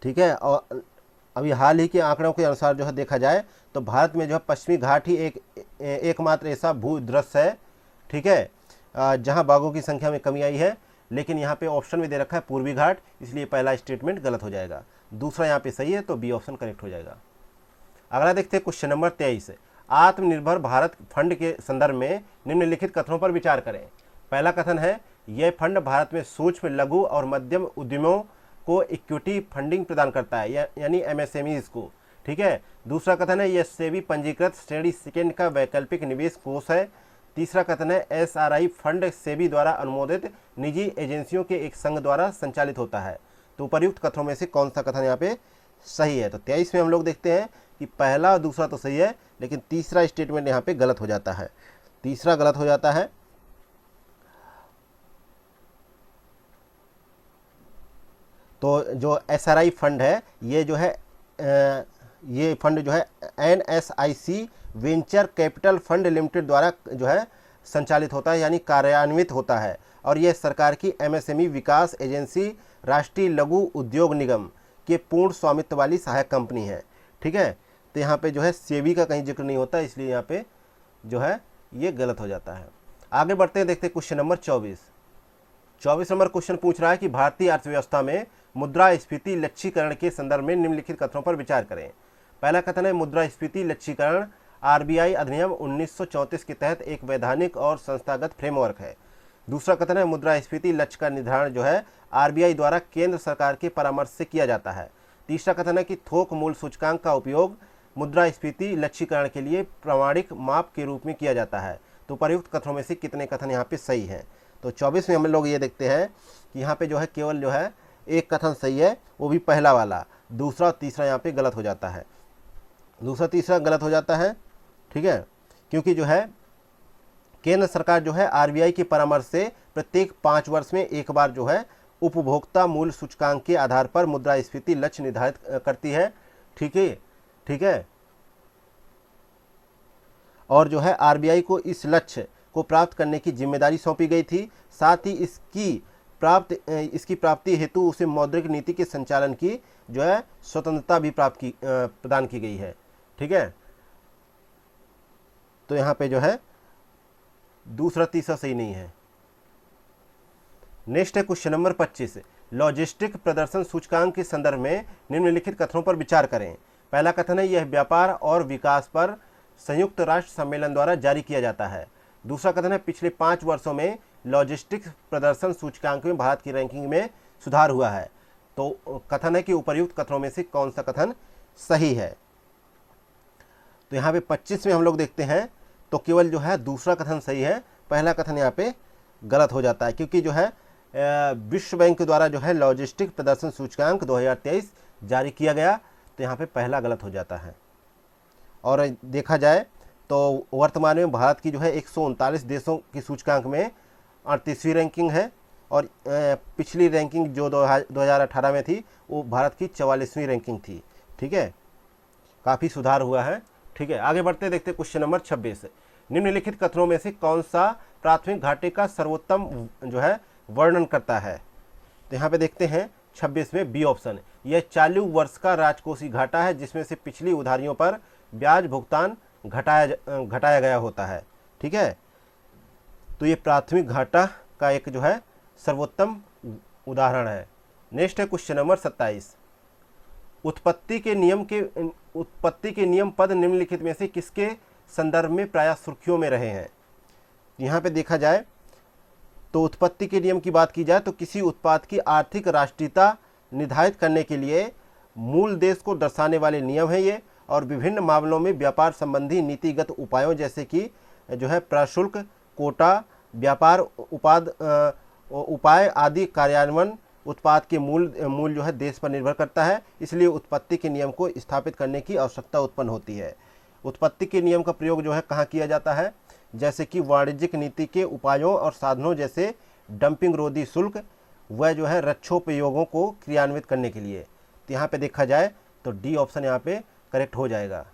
ठीक है, और अभी हाल ही के आंकड़ों के अनुसार जो है देखा जाए तो भारत में जो है पश्चिमी घाट ही एकमात्र ऐसा भूदृश्य है। ठीक है, जहां बाघों की संख्या में कमी आई है। लेकिन यहाँ पे ऑप्शन में दे रखा है पूर्वी घाट, इसलिए पहला स्टेटमेंट गलत हो जाएगा। दूसरा यहाँ पे सही है, तो बी ऑप्शन करेक्ट हो जाएगा। अगला देखते हैं क्वेश्चन नंबर 23, आत्मनिर्भर भारत फंड के संदर्भ में निम्नलिखित कथनों पर विचार करें। पहला कथन है यह फंड भारत में सूक्ष्म लघु और मध्यम उद्यमों को इक्विटी फंडिंग प्रदान करता है, यानी एमएसएमईज को। ठीक है, दूसरा कथन है यह सेबी पंजीकृत श्रेणी सेकेंड का वैकल्पिक निवेश कोष है। तीसरा कथन है एसआरआई फंड सेबी द्वारा अनुमोदित निजी एजेंसियों के एक संघ द्वारा संचालित होता है। तो उपर्युक्त कथनों में से कौन सा कथन यहाँ पे सही है? तो 23 में हम लोग देखते हैं कि पहला और दूसरा तो सही है, लेकिन तीसरा स्टेटमेंट यहाँ पे गलत हो जाता है। तीसरा गलत हो जाता है। तो जो एसआरआई फंड है ये जो है ये फंड जो है NSIC venture capital fund limited द्वारा जो है संचालित होता है, यानी कार्यान्वित होता है। और यह सरकार की एमएसएमई विकास एजेंसी राष्ट्रीय लघु उद्योग निगम के पूर्ण स्वामित्व वाली सहायक कंपनी है। ठीक है, तो यहाँ पे जो है सेबी का कहीं जिक्र नहीं होता, इसलिए यहाँ पे जो है ये गलत हो जाता है। आगे बढ़ते हैं, देखते हैं क्वेश्चन नंबर 24 नंबर क्वेश्चन पूछ रहा है कि भारतीय अर्थव्यवस्था में मुद्रास्फीति लक्ष्यीकरण के संदर्भ में निम्नलिखित कथनों पर विचार करें। पहला कथन है मुद्रास्फीति लक्ष्यीकरण आरबीआई अधिनियम 1934 के तहत एक वैधानिक और संस्थागत फ्रेमवर्क है। दूसरा कथन है मुद्रास्फीति लक्ष्य का निर्धारण जो है आरबीआई द्वारा केंद्र सरकार के परामर्श से किया जाता है। तीसरा कथन है कि थोक मूल्य सूचकांक का उपयोग मुद्रास्फीति लक्ष्यीकरण के लिए प्रामाणिक माप के रूप में किया जाता है। तो उपर्युक्त कथनों में से कितने कथन यहाँ पे सही हैं? तो 24 में हम लोग ये देखते हैं कि यहाँ पे जो है केवल जो है एक कथन सही है, वो भी पहला वाला। दूसरा और तीसरा यहाँ पे गलत हो जाता है, दूसरा तीसरा गलत हो जाता है, ठीक है। क्योंकि जो है केंद्र सरकार जो है आरबीआई के परामर्श से प्रत्येक 5 वर्ष में एक बार जो है उपभोक्ता मूल्य सूचकांक के आधार पर मुद्रास्फीति लक्ष्य निर्धारित करती है, ठीक है, ठीक है। और जो है आरबीआई को इस लक्ष्य को प्राप्त करने की जिम्मेदारी सौंपी गई थी। साथ ही इसकी प्राप्ति हेतु उसे मौद्रिक नीति के संचालन की जो है स्वतंत्रता भी प्रदान की गई है, ठीक है। तो यहाँ पे जो है दूसरा तीसरा सही नहीं है। नेक्स्ट है क्वेश्चन नंबर 25। लॉजिस्टिक प्रदर्शन सूचकांक के संदर्भ में निम्नलिखित कथनों पर विचार करें। पहला कथन है यह व्यापार और विकास पर संयुक्त राष्ट्र सम्मेलन द्वारा जारी किया जाता है। दूसरा कथन है पिछले 5 वर्षों में लॉजिस्टिक्स प्रदर्शन सूचकांक में भारत की रैंकिंग में सुधार हुआ है। तो कथन है कि उपर्युक्त कथनों में से कौन सा कथन सही है। तो यहाँ पे 25 में हम लोग देखते हैं तो केवल जो है दूसरा कथन सही है, पहला कथन यहाँ पे गलत हो जाता है। क्योंकि जो है विश्व बैंक द्वारा जो है लॉजिस्टिक प्रदर्शन सूचकांक 2023 जारी किया गया, तो यहाँ पे पहला गलत हो जाता है। और देखा जाए तो वर्तमान में भारत की जो है 139 देशों की सूचकांक में 38वीं रैंकिंग है, और पिछली रैंकिंग जो 2018 में थी वो भारत की 44वीं रैंकिंग थी, ठीक है। काफ़ी सुधार हुआ है, ठीक है। आगे बढ़ते देखते क्वेश्चन नंबर 26। निम्नलिखित कथनों में से कौन सा प्राथमिक घाटे का सर्वोत्तम जो है वर्णन करता है। तो यहाँ पे देखते हैं 26 में बी ऑप्शन, यह चालू वर्ष का राजकोषीय घाटा है जिसमें से पिछली उधारियों पर ब्याज भुगतान घटाया गया होता है, ठीक है। तो ये प्राथमिक घाटा का एक जो है सर्वोत्तम उदाहरण है। नेक्स्ट है क्वेश्चन नंबर 27। उत्पत्ति के नियम पद निम्नलिखित में से किसके संदर्भ में प्रायः सुर्खियों में रहे हैं। यहाँ पे देखा जाए तो उत्पत्ति के नियम की बात की जाए तो किसी उत्पाद की आर्थिक राष्ट्रीयता निर्धारित करने के लिए मूल देश को दर्शाने वाले नियम है ये, और विभिन्न मामलों में व्यापार संबंधी नीतिगत उपायों जैसे कि जो है प्रशुल्क, कोटा, व्यापार उपाय आदि कार्यान्वयन उत्पाद के मूल जो है देश पर निर्भर करता है। इसलिए उत्पत्ति के नियम को स्थापित करने की आवश्यकता उत्पन्न होती है। उत्पत्ति के नियम का प्रयोग जो है कहाँ किया जाता है, जैसे कि वाणिज्यिक नीति के उपायों और साधनों जैसे डंपिंग रोधी शुल्क व जो है रक्षोपयोगों को क्रियान्वित करने के लिए। तो यहाँ पे देखा जाए तो डी ऑप्शन यहाँ पे करेक्ट हो जाएगा।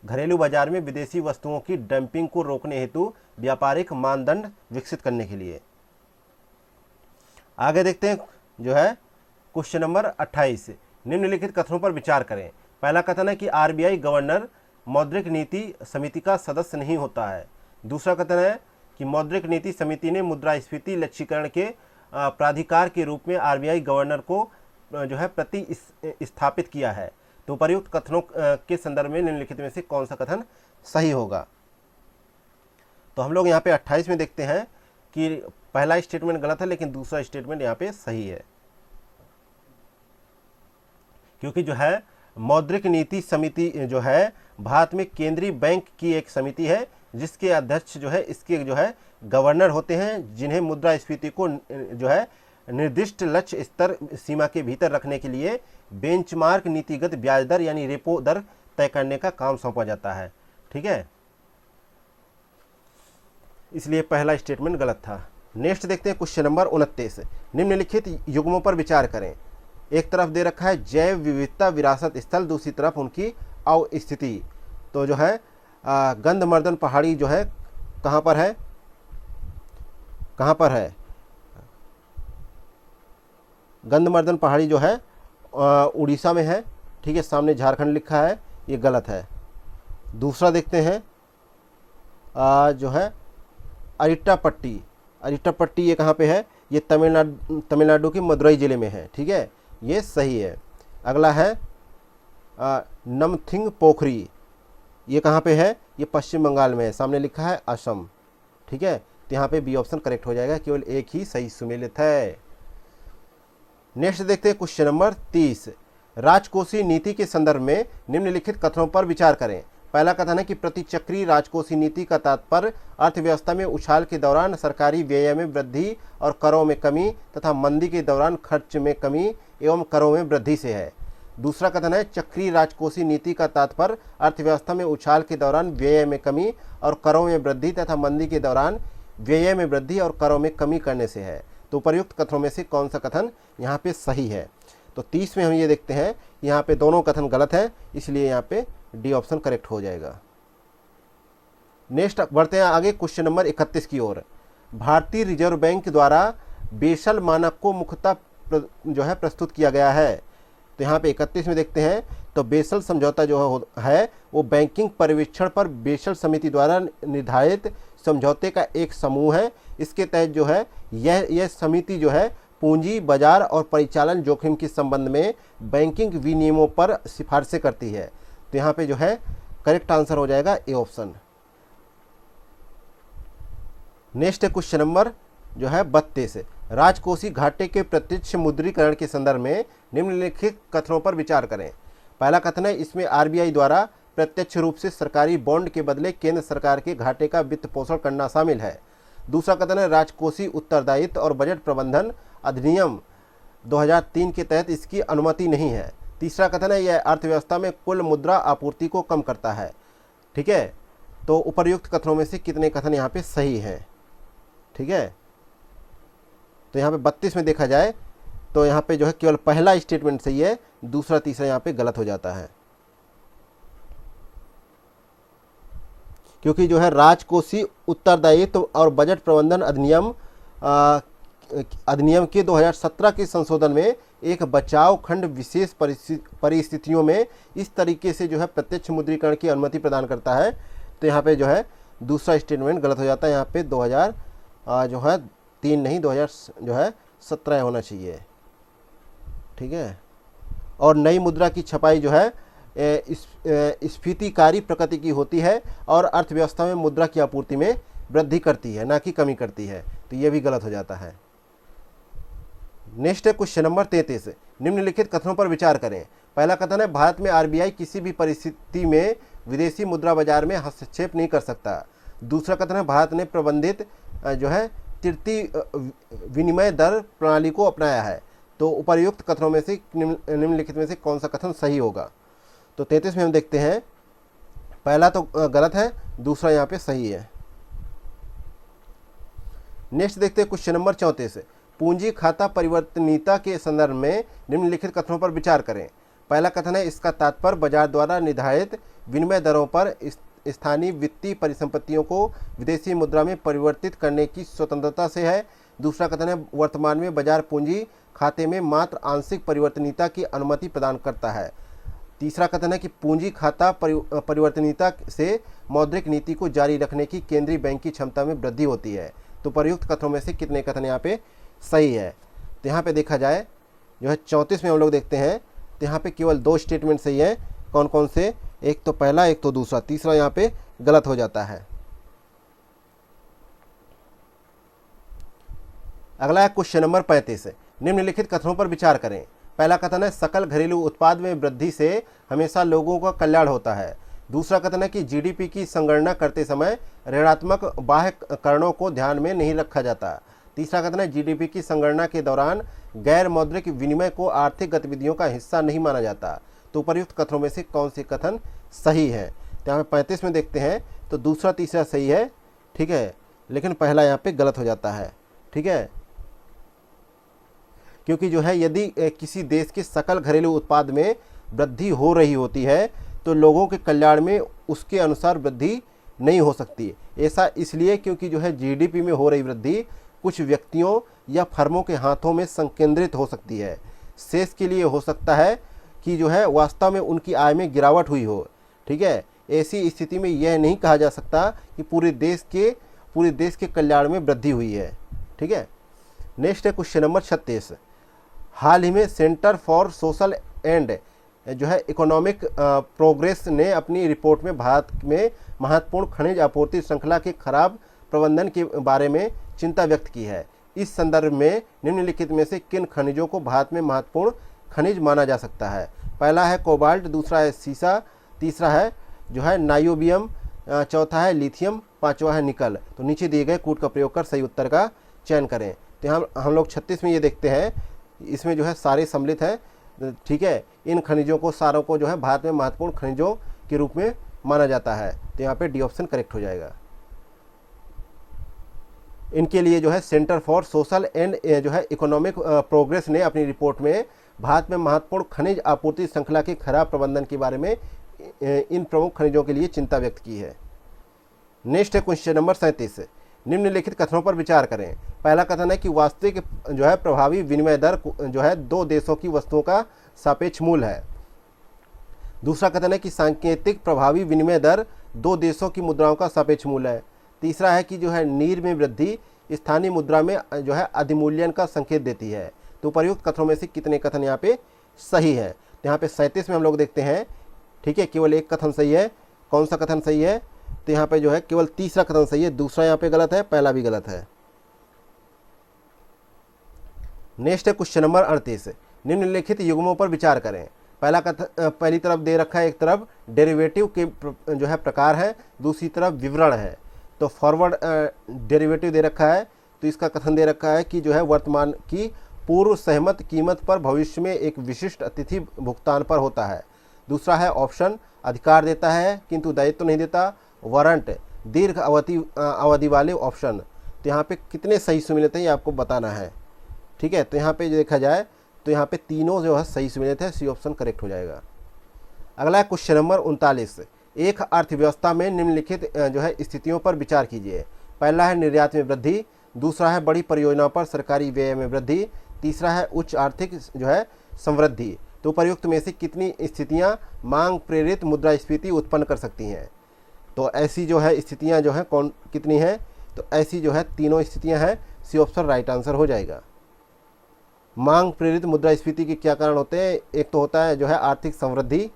घरेलू बाजार में विदेशी वस्तुओं की डंपिंग को रोकने हेतु व्यापारिक मानदंड विकसित करने के लिए। आगे देखते हैं जो है क्वेश्चन नंबर 28। निम्नलिखित कथनों पर विचार करें। पहला कथन है कि आरबीआई गवर्नर मौद्रिक नीति समिति का सदस्य नहीं होता है। दूसरा कथन है कि मौद्रिक नीति समिति ने मुद्रास्फीति लक्ष्यीकरण के प्राधिकार के रूप में आरबीआई गवर्नर को जो है प्रतिस्थापित किया है। तो उपर्युक्त कथनों के संदर्भ में निम्नलिखित में से कौन सा कथन सही होगा। तो हम लोग यहाँ पे 28 में देखते हैं कि पहला स्टेटमेंट गलत है लेकिन दूसरा स्टेटमेंट यहाँ पे सही है। क्योंकि जो है मौद्रिक नीति समिति जो है भारत में केंद्रीय बैंक की एक समिति है जिसके अध्यक्ष जो है इसके जो है गवर्नर होते हैं, जिन्हें मुद्रास्फीति को जो है निर्दिष्ट लक्ष्य स्तर सीमा के भीतर रखने के लिए बेंचमार्क नीतिगत ब्याज दर यानी रेपो दर तय करने का काम सौंपा जाता है, ठीक है। इसलिए पहला स्टेटमेंट गलत था। नेक्स्ट देखते हैं क्वेश्चन नंबर 29। निम्नलिखित युग्मों पर विचार करें। एक तरफ दे रखा है जैव विविधता विरासत स्थल, दूसरी तरफ उनकी अवस्थिति। तो जो है गंधमर्दन पहाड़ी जो है कहाँ पर है, गंधमर्दन पहाड़ी जो है उड़ीसा में है, ठीक है। सामने झारखंड लिखा है, ये गलत है। दूसरा देखते हैं जो है अरिट्टापट्टी ये कहाँ पे है, ये तमिलनाडु के मदुरई ज़िले में है, ठीक है, ये सही है। अगला है नमथिंग पोखरी, ये कहाँ पे है, ये पश्चिम बंगाल में है, सामने लिखा है असम, ठीक है। तो यहाँ पे बी ऑप्शन करेक्ट हो जाएगा, केवल एक ही सही सुमेलित है। नेक्स्ट देखते हैं क्वेश्चन नंबर 30। राजकोषीय नीति के संदर्भ में निम्नलिखित कथनों पर विचार करें। पहला कथन है कि प्रतिचक्रीय राजकोषीय नीति का तात्पर्य अर्थव्यवस्था में उछाल के दौरान सरकारी व्यय में वृद्धि और करों में कमी तथा मंदी के दौरान खर्च में कमी एवं करों में वृद्धि से है। दूसरा कथन है चक्रीय राजकोषीय नीति का तात्पर्य अर्थव्यवस्था में उछाल के दौरान व्यय में कमी और करों में वृद्धि तथा मंदी के दौरान व्यय में वृद्धि और करों में कमी करने से है। तो उपर्युक्त कथनों में से कौन सा कथन यहाँ पे सही है? तो 30 में हम ये देखते हैं यहाँ पे दोनों कथन गलत है, इसलिए यहाँ पे डी ऑप्शन करेक्ट हो जाएगा। नेक्स्ट बढ़ते हैं आगे क्वेश्चन नंबर 31 की ओर। भारतीय रिजर्व बैंक द्वारा बेसल मानक को मुख्यतः जो है प्रस्तुत किया गया है। तो यहाँ पे 31 में देखते हैं तो बेसल समझौता जो है वो बैंकिंग पर्यवेक्षण पर बेसल समिति द्वारा निर्धारित समझौते का एक समूह है। इसके तहत जो है यह समिति जो है पूंजी बाजार और परिचालन जोखिम के संबंध में बैंकिंग विनियमों पर सिफारिशें करती है। तो यहाँ पे जो है करेक्ट आंसर हो जाएगा A option. Next question number जो है 32। राजकोषीय घाटे के प्रत्यक्ष मुद्रीकरण के संदर्भ में निम्नलिखित कथनों पर विचार करें। पहला कथन है इसमें आरबीआई द्वारा प्रत्यक्ष रूप से सरकारी बॉन्ड के बदले केंद्र सरकार के घाटे का वित्त पोषण करना शामिल है। दूसरा कथन है राजकोषीय उत्तरदायित्व और बजट प्रबंधन अधिनियम 2003 के तहत इसकी अनुमति नहीं है। तीसरा कथन है यह अर्थव्यवस्था में कुल मुद्रा आपूर्ति को कम करता है। ठीक है, तो उपर्युक्त कथनों में से कितने कथन यहाँ पे सही हैं? ठीक है, तो यहाँ पे 32 में देखा जाए तो यहाँ पे जो है केवल पहला स्टेटमेंट सही है, दूसरा तीसरा यहाँ पे गलत हो जाता है। क्योंकि जो है राजकोषीय उत्तरदायित्व और बजट प्रबंधन अधिनियम के 2017 के संशोधन में एक बचाव खंड विशेष परिस्थितियों में इस तरीके से जो है प्रत्यक्ष मुद्रीकरण की अनुमति प्रदान करता है। तो यहाँ पे जो है दूसरा स्टेटमेंट गलत हो जाता है। यहाँ पे 2003 नहीं 2017 होना चाहिए। ठीक है, और नई मुद्रा की छपाई जो है स्फीतिकारी प्रकृति की होती है और अर्थव्यवस्था में मुद्रा की आपूर्ति में वृद्धि करती है, ना कि कमी करती है। तो ये भी गलत हो जाता है। नेक्स्ट है क्वेश्चन नंबर 33। निम्नलिखित कथनों पर विचार करें। पहला कथन है भारत में आरबीआई किसी भी परिस्थिति में विदेशी मुद्रा बाजार में हस्तक्षेप नहीं कर सकता। दूसरा कथन है भारत ने प्रबंधित जो है तृतीय विनिमय दर प्रणाली को अपनाया है। तो उपर्युक्त कथनों में से निम्नलिखित में से कौन सा कथन सही होगा? तो 33 में हम देखते हैं पहला तो गलत है, दूसरा यहाँ पे सही है। नेक्स्ट देखते हैं क्वेश्चन नंबर 34। पूंजी खाता परिवर्तनीयता के संदर्भ में निम्नलिखित कथनों पर विचार करें। पहला कथन है इसका तात्पर्य बाजार द्वारा निर्धारित विनिमय दरों पर स्थानीय वित्तीय परिसंपत्तियों को विदेशी मुद्रा में परिवर्तित करने की स्वतंत्रता से है। दूसरा कथन है वर्तमान में बाजार पूंजी खाते में मात्र आंशिक परिवर्तनीयता की अनुमति प्रदान करता है। तीसरा कथन है कि पूंजी खाता परिवर्तनीयता से मौद्रिक नीति को जारी रखने की केंद्रीय बैंक की क्षमता में वृद्धि होती है। तो प्रयुक्त कथनों में से कितने कथन यहाँ पे सही है? तो यहाँ पे देखा जाए जो है 34 में हम लोग देखते हैं तो यहाँ पे केवल 2 स्टेटमेंट सही है। कौन कौन से? एक तो पहला, एक तो दूसरा, तीसरा यहाँ पे गलत हो जाता है। अगला है क्वेश्चन नंबर 35। निम्नलिखित कथनों पर विचार करें। पहला कथन है सकल घरेलू उत्पाद में वृद्धि से हमेशा लोगों का कल्याण होता है। दूसरा कथन है कि जीडीपी की संगणना करते समय ऋणात्मक बाह्य कारणों को ध्यान में नहीं रखा जाता। तीसरा कथन है जीडीपी की संगणना के दौरान गैर मौद्रिक विनिमय को आर्थिक गतिविधियों का हिस्सा नहीं माना जाता। तो उपर्युक्त कथनों में से कौन से कथन सही है? तो यहाँ पे 35 में देखते हैं तो दूसरा तीसरा सही है। ठीक है, लेकिन पहला यहाँ पे गलत हो जाता है। ठीक है, क्योंकि जो है यदि किसी देश के सकल घरेलू उत्पाद में वृद्धि हो रही होती है तो लोगों के कल्याण में उसके अनुसार वृद्धि नहीं हो सकती। ऐसा इसलिए क्योंकि जो है जीडीपी में हो रही वृद्धि कुछ व्यक्तियों या फर्मों के हाथों में संकेंद्रित हो सकती है। शेष के लिए हो सकता है कि जो है वास्तव में उनकी आय में गिरावट हुई हो। ठीक है, ऐसी स्थिति में यह नहीं कहा जा सकता कि पूरे देश के कल्याण में वृद्धि हुई है। ठीक है, नेक्स्ट है क्वेश्चन नंबर 36। हाल ही में सेंटर फॉर सोशल एंड जो है इकोनॉमिक प्रोग्रेस ने अपनी रिपोर्ट में भारत में महत्वपूर्ण खनिज आपूर्ति श्रृंखला के खराब प्रबंधन के बारे में चिंता व्यक्त की है। इस संदर्भ में निम्नलिखित में से किन खनिजों को भारत में महत्वपूर्ण खनिज माना जा सकता है? पहला है कोबाल्ट, दूसरा है सीसा, तीसरा है जो है नायोबियम, चौथा है लिथियम, पांचवा है निकल। तो नीचे दिए गए कूट का प्रयोग कर सही उत्तर का चयन करें। तो हम लोग 36 में ये देखते हैं, इसमें जो है सारे सम्मिलित है, ठीक है। इन खनिजों को, सारों को जो है भारत में महत्वपूर्ण खनिजों के रूप में माना जाता है। तो यहाँ पे डी ऑप्शन करेक्ट हो जाएगा। इनके लिए जो है सेंटर फॉर सोशल एंड जो है इकोनॉमिक प्रोग्रेस ने अपनी रिपोर्ट में भारत में महत्वपूर्ण खनिज आपूर्ति श्रृंखला के खराब प्रबंधन के बारे में इन प्रमुख खनिजों के लिए चिंता व्यक्त की है। नेक्स्ट है क्वेश्चन नंबर 37, निम्नलिखित कथनों पर विचार करें। पहला कथन है कि वास्तविक जो है प्रभावी विनिमय दर जो है दो देशों की वस्तुओं का सापेक्ष मूल्य है। दूसरा कथन है कि सांकेतिक प्रभावी विनिमय दर दो देशों की मुद्राओं का सापेक्ष मूल्य है। तीसरा है कि जो है नीर में वृद्धि स्थानीय मुद्रा में जो है अधिमूल्यन का संकेत देती है। तो उपर्युक्त कथनों में से कितने कथन यहाँ पे सही है? तो यहाँ पे 37 में हम लोग देखते हैं, ठीक है, केवल एक कथन सही है। कौन सा कथन सही है? तो यहाँ पे जो है केवल तीसरा कथन सही है, दूसरा यहाँ पे गलत है, पहला भी गलत है। नेक्स्ट है क्वेश्चन नंबर 38, निम्नलिखित युग्मों पर विचार करें। पहला कथन पहली तरफ दे रखा है, एक तरफ डेरिवेटिव के जो है प्रकार है, दूसरी तरफ विवरण है। तो फॉरवर्ड डेरिवेटिव दे रखा है, तो इसका कथन दे रखा है कि जो है वर्तमान की पूर्व सहमत कीमत पर भविष्य में एक विशिष्ट अतिथि भुगतान पर होता है। दूसरा है ऑप्शन, अधिकार देता है किंतु दायित्व नहीं देता। वारंट, दीर्घ अवधि वाले ऑप्शन। तो यहाँ पे कितने सही सुमेलित हैं ये आपको बताना है, ठीक है। तो यहाँ पे जो देखा जाए तो यहाँ पे तीनों जो है सही सुमेलित है, सी ऑप्शन करेक्ट हो जाएगा। अगला है क्वेश्चन नंबर 39, एक अर्थव्यवस्था में निम्नलिखित जो है स्थितियों पर विचार कीजिए। पहला है निर्यात में वृद्धि, दूसरा है बड़ी परियोजनाओं पर सरकारी व्यय में वृद्धि, तीसरा है उच्च आर्थिक जो है समृद्धि। तो उपर्युक्त में से कितनी स्थितियां मांग प्रेरित मुद्रास्फीति उत्पन्न कर सकती हैं? तो ऐसी जो है स्थितियां जो है कितनी हैं? तो ऐसी जो है तीनों स्थितियां हैं, सी ऑप्शन राइट आंसर हो जाएगा। मांग प्रेरित मुद्रास्फीति के क्या कारण होते हैं? एक तो होता है जो है आर्थिक समृद्धि,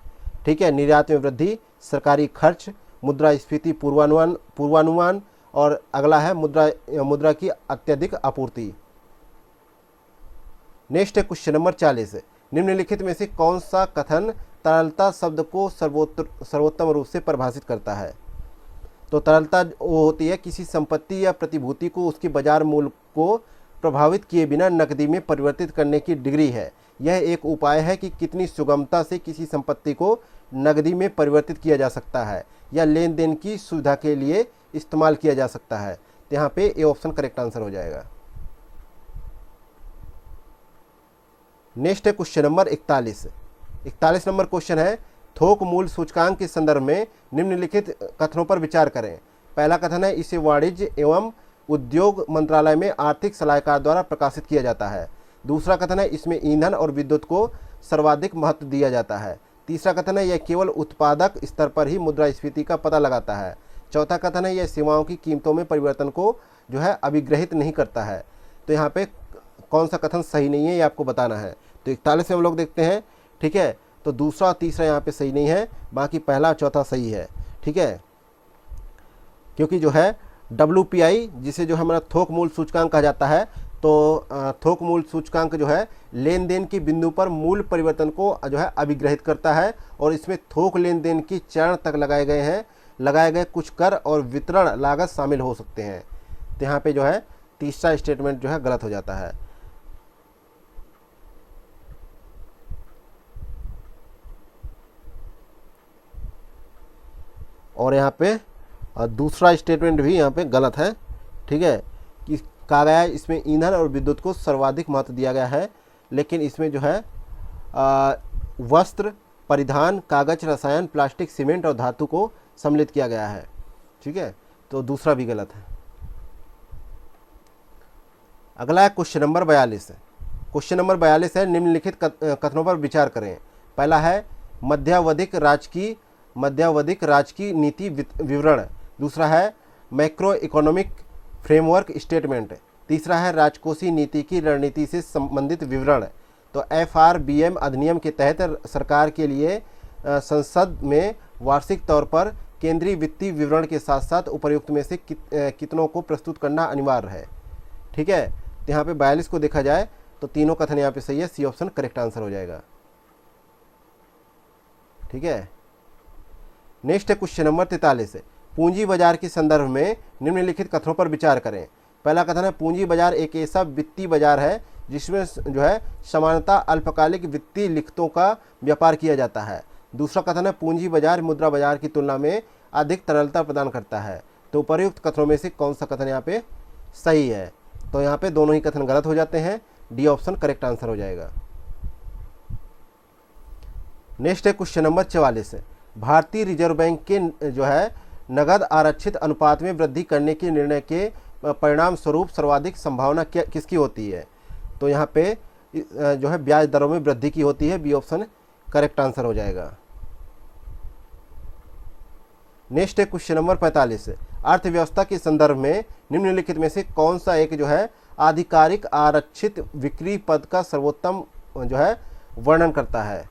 ठीक है, निर्यात में वृद्धि, सरकारी खर्च, मुद्रास्फीति पूर्वानुमान, और अगला है मुद्रा की अत्यधिक आपूर्ति। नेक्स्ट है क्वेश्चन नंबर 40, निम्नलिखित में से कौन सा कथन तरलता शब्द को सर्वोत्तम रूप से परिभाषित करता है? तो तरलता वो होती है किसी संपत्ति या प्रतिभूति को उसके बाजार मूल्य को प्रभावित किए बिना नकदी में परिवर्तित करने की डिग्री है। यह एक उपाय है कि कितनी सुगमता से किसी संपत्ति को नकदी में परिवर्तित किया जा सकता है या लेन देन की सुविधा के लिए इस्तेमाल किया जा सकता है। तो यहाँ पे ए ऑप्शन करेक्ट आंसर हो जाएगा। नेक्स्ट है क्वेश्चन नंबर 41 नंबर क्वेश्चन है, थोक मूल्य सूचकांक के संदर्भ में निम्नलिखित कथनों पर विचार करें। पहला कथन है, इसे वाणिज्य एवं उद्योग मंत्रालय में आर्थिक सलाहकार द्वारा प्रकाशित किया जाता है। दूसरा कथन है, इसमें ईंधन और विद्युत को सर्वाधिक महत्व दिया जाता है। तीसरा कथन है, यह केवल उत्पादक स्तर पर ही मुद्रास्फीति का पता लगाता है। चौथा कथन है, यह सेवाओं की कीमतों में परिवर्तन को जो है अभिग्रहित नहीं करता है। तो यहाँ पे कौन सा कथन सही नहीं है ये आपको बताना है। तो 41 में हम लोग देखते हैं, ठीक है, तो दूसरा और तीसरा यहाँ पे सही नहीं है, बाकी पहला और चौथा सही है, ठीक है। क्योंकि जो है WPI जिसे जो है हमारा थोक मूल्य सूचकांक कहा जाता है, तो थोक मूल्य सूचकांक जो है लेन देन के बिंदु पर मूल्य परिवर्तन को जो है अभिग्रहित करता है, और इसमें थोक लेन देन की चरण तक लगाए गए कुछ कर और वितरण लागत शामिल हो सकते हैं। तो यहाँ पे जो है तीसरा स्टेटमेंट जो है गलत हो जाता है। और यहाँ पे दूसरा स्टेटमेंट भी यहाँ पे गलत है, ठीक है, कि कहा गया है इसमें ईंधन और विद्युत को सर्वाधिक महत्व दिया गया है, लेकिन इसमें जो है वस्त्र, परिधान, कागज, रसायन, प्लास्टिक, सीमेंट और धातु को सम्मिलित किया गया है, ठीक है। तो दूसरा भी गलत है। अगला है क्वेश्चन नंबर 42। क्वेश्चन नंबर 42 है, निम्नलिखित कथनों पर विचार करें। पहला है मध्यावधिक राजकीय नीति विवरण। दूसरा है मैक्रो इकोनॉमिक फ्रेमवर्क स्टेटमेंट। तीसरा है राजकोषीय नीति की रणनीति से संबंधित विवरण। तो FRBM अधिनियम के तहत सरकार के लिए संसद में वार्षिक तौर पर केंद्रीय वित्तीय विवरण के साथ साथ उपर्युक्त में से कितनों को प्रस्तुत करना अनिवार्य है, ठीक है। तो यहाँ पे 42 को देखा जाए तो तीनों कथन यहाँ पे सही है, सी ऑप्शन करेक्ट आंसर हो जाएगा, ठीक है। नेक्स्ट है क्वेश्चन नंबर 43, पूंजी बाजार के संदर्भ में निम्नलिखित कथनों पर विचार करें। पहला कथन है पूंजी बाजार एक ऐसा वित्तीय बाजार है जिसमें जो है सामान्यतः अल्पकालिक वित्तीय लिखतों का व्यापार किया जाता है। दूसरा कथन है पूंजी बाजार मुद्रा बाजार की तुलना में अधिक तरलता प्रदान करता है। तो उपर्युक्त कथनों में से कौन सा कथन यहाँ पे सही है? तो यहाँ पे दोनों ही कथन गलत हो जाते हैं, डी ऑप्शन करेक्ट आंसर हो जाएगा। नेक्स्ट है क्वेश्चन नंबर 44, भारतीय रिजर्व बैंक के जो है नगद आरक्षित अनुपात में वृद्धि करने के निर्णय के परिणाम स्वरूप सर्वाधिक संभावना किसकी होती है? तो यहाँ पे जो है ब्याज दरों में वृद्धि की होती है, बी ऑप्शन करेक्ट आंसर हो जाएगा। नेक्स्ट है क्वेश्चन नंबर 45, अर्थव्यवस्था के संदर्भ में निम्नलिखित में से कौन सा एक जो है आधिकारिक आरक्षित बिक्री पद का सर्वोत्तम जो है वर्णन करता है?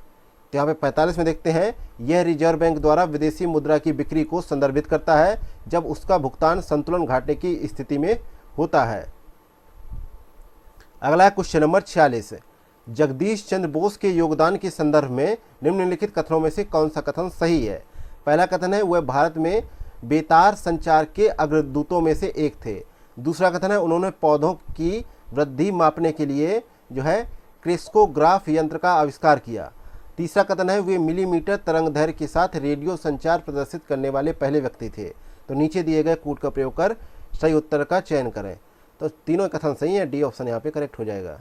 तो यहाँ पे 45 में देखते हैं, यह रिजर्व बैंक द्वारा विदेशी मुद्रा की बिक्री को संदर्भित करता है जब उसका भुगतान संतुलन घाटे की स्थिति में होता है। अगला क्वेश्चन नंबर 46, जगदीश चंद्र बोस के योगदान के संदर्भ में निम्नलिखित कथनों में से कौन सा कथन सही है? पहला कथन है वह भारत में बेतार संचार के अग्रदूतों में से एक थे। दूसरा कथन है उन्होंने पौधों की वृद्धि मापने के लिए जो है क्रिस्कोग्राफ यंत्र का आविष्कार किया। तीसरा कथन है वे मिलीमीटर तरंगदैर्घ्य के साथ रेडियो संचार प्रदर्शित करने वाले पहले व्यक्ति थे। तो नीचे दिए गए कूट का प्रयोग कर सही उत्तर का चयन करें। तो तीनों कथन सही है, डी ऑप्शन यहाँ पे करेक्ट हो जाएगा।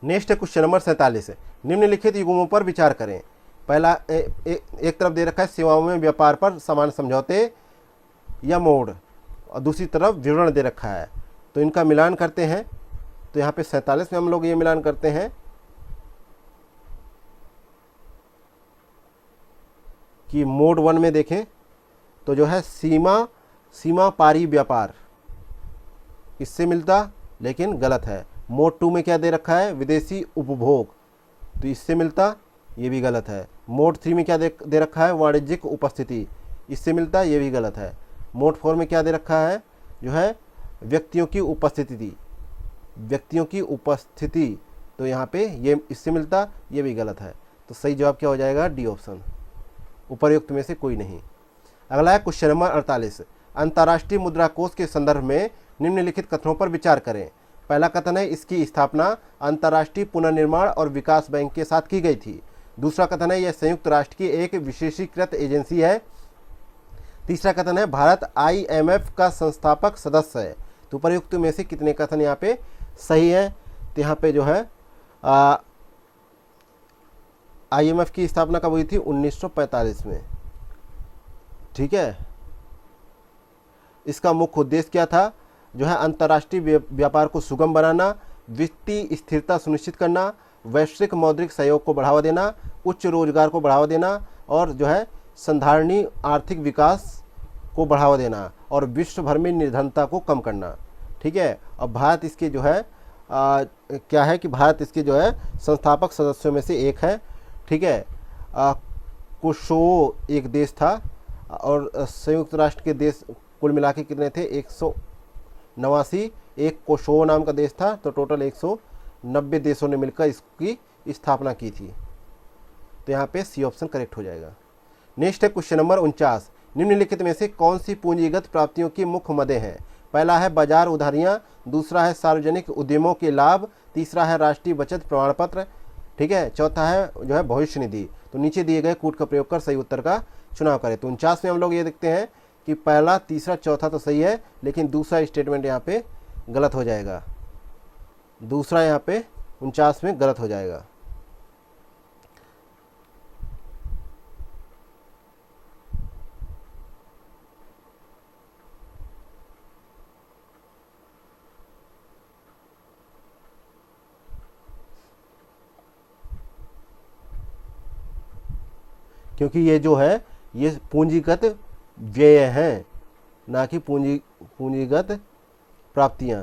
नेक्स्ट है क्वेश्चन नंबर 47, निम्नलिखित युग्मों पर विचार करें। पहला एक तरफ दे रखा है सेवाओं में व्यापार पर समान समझौते या मोड़, और दूसरी तरफ विवरण दे रखा है। तो इनका मिलान करते हैं। तो यहाँ पे 47 में हम लोग ये मिलान करते हैं कि मोड 1 में देखें तो जो है सीमा पारी व्यापार, इससे मिलता लेकिन गलत है। मोड 2 में क्या दे रखा है? विदेशी उपभोग, तो इससे मिलता, ये भी गलत है। मोड 3 में क्या दे रखा है? वाणिज्यिक उपस्थिति, इससे मिलता, ये भी गलत है। मोड 4 में क्या दे रखा है? जो है व्यक्तियों की उपस्थिति, तो यहाँ पे ये इससे मिलता, ये भी गलत है। तो सही जवाब क्या हो जाएगा? डी ऑप्शन, उपर्युक्त में से कोई नहीं। अगला है क्वेश्चन नंबर 48, अंतर्राष्ट्रीय मुद्रा कोष के संदर्भ में निम्नलिखित कथनों पर विचार करें। पहला कथन है इसकी स्थापना अंतर्राष्ट्रीय पुनर्निर्माण और विकास बैंक के साथ की गई थी। दूसरा कथन है यह संयुक्त राष्ट्र की एक विशेषीकृत एजेंसी है। तीसरा कथन है भारत IMF का संस्थापक सदस्य है। तो उपर्युक्त में से कितने कथन यहाँ पे सही है? तो यहाँ पे जो है IMF की स्थापना कब हुई थी? 1945 में। ठीक है, इसका मुख्य उद्देश्य क्या था? जो है अंतर्राष्ट्रीय व्यापार को सुगम बनाना, वित्तीय स्थिरता सुनिश्चित करना, वैश्विक मौद्रिक सहयोग को बढ़ावा देना, उच्च रोजगार को बढ़ावा देना, और जो है संधारणीय आर्थिक विकास को बढ़ावा देना, और विश्व भर में निर्धनता को कम करना। ठीक है, अब भारत इसके जो है क्या है कि भारत इसके जो है संस्थापक सदस्यों में से एक है। ठीक है, कोसोवो एक देश था, और संयुक्त राष्ट्र के देश कुल मिला के कितने थे? 189। एक कोसोवो नाम का देश था, तो टोटल 190 देशों ने मिलकर इसकी स्थापना की थी। तो यहाँ पे सी ऑप्शन करेक्ट हो जाएगा। नेक्स्ट है क्वेश्चन नंबर 49, निम्नलिखित में से कौन सी पूंजीगत प्राप्तियों की मुख्य मदें हैं? पहला है बाजार उधारियाँ, दूसरा है सार्वजनिक उद्यमों के लाभ, तीसरा है राष्ट्रीय बचत प्रमाण पत्र, ठीक है, चौथा है जो है भविष्य निधि। तो नीचे दिए गए कूट का प्रयोग कर सही उत्तर का चुनाव करें। तो 49 में हम लोग ये देखते हैं कि पहला, तीसरा, चौथा तो सही है, लेकिन दूसरा स्टेटमेंट यहाँ पे गलत हो जाएगा। दूसरा यहाँ पे 49 में गलत हो जाएगा। क्योंकि ये जो है ये पूंजीगत व्यय हैं, ना कि पूंजीगत प्राप्तियां।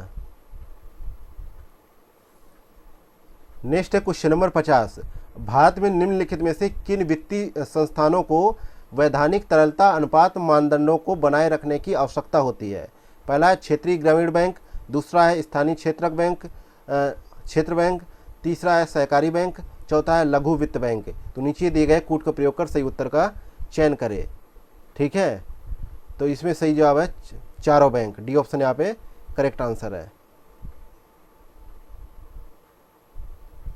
नेक्स्ट है क्वेश्चन नंबर 50, भारत में निम्नलिखित में से किन वित्तीय संस्थानों को वैधानिक तरलता अनुपात मानदंडों को बनाए रखने की आवश्यकता होती है? पहला है क्षेत्रीय ग्रामीण बैंक, दूसरा है स्थानीय क्षेत्रक बैंक, क्षेत्र बैंक, तीसरा है सहकारी बैंक, चौथा है लघु वित्त बैंक। तो नीचे दिए गए कोड का प्रयोग कर सही उत्तर का चयन करें। ठीक है, तो इसमें सही जवाब है चारों बैंक, डी ऑप्शन यहाँ पे करेक्ट आंसर है।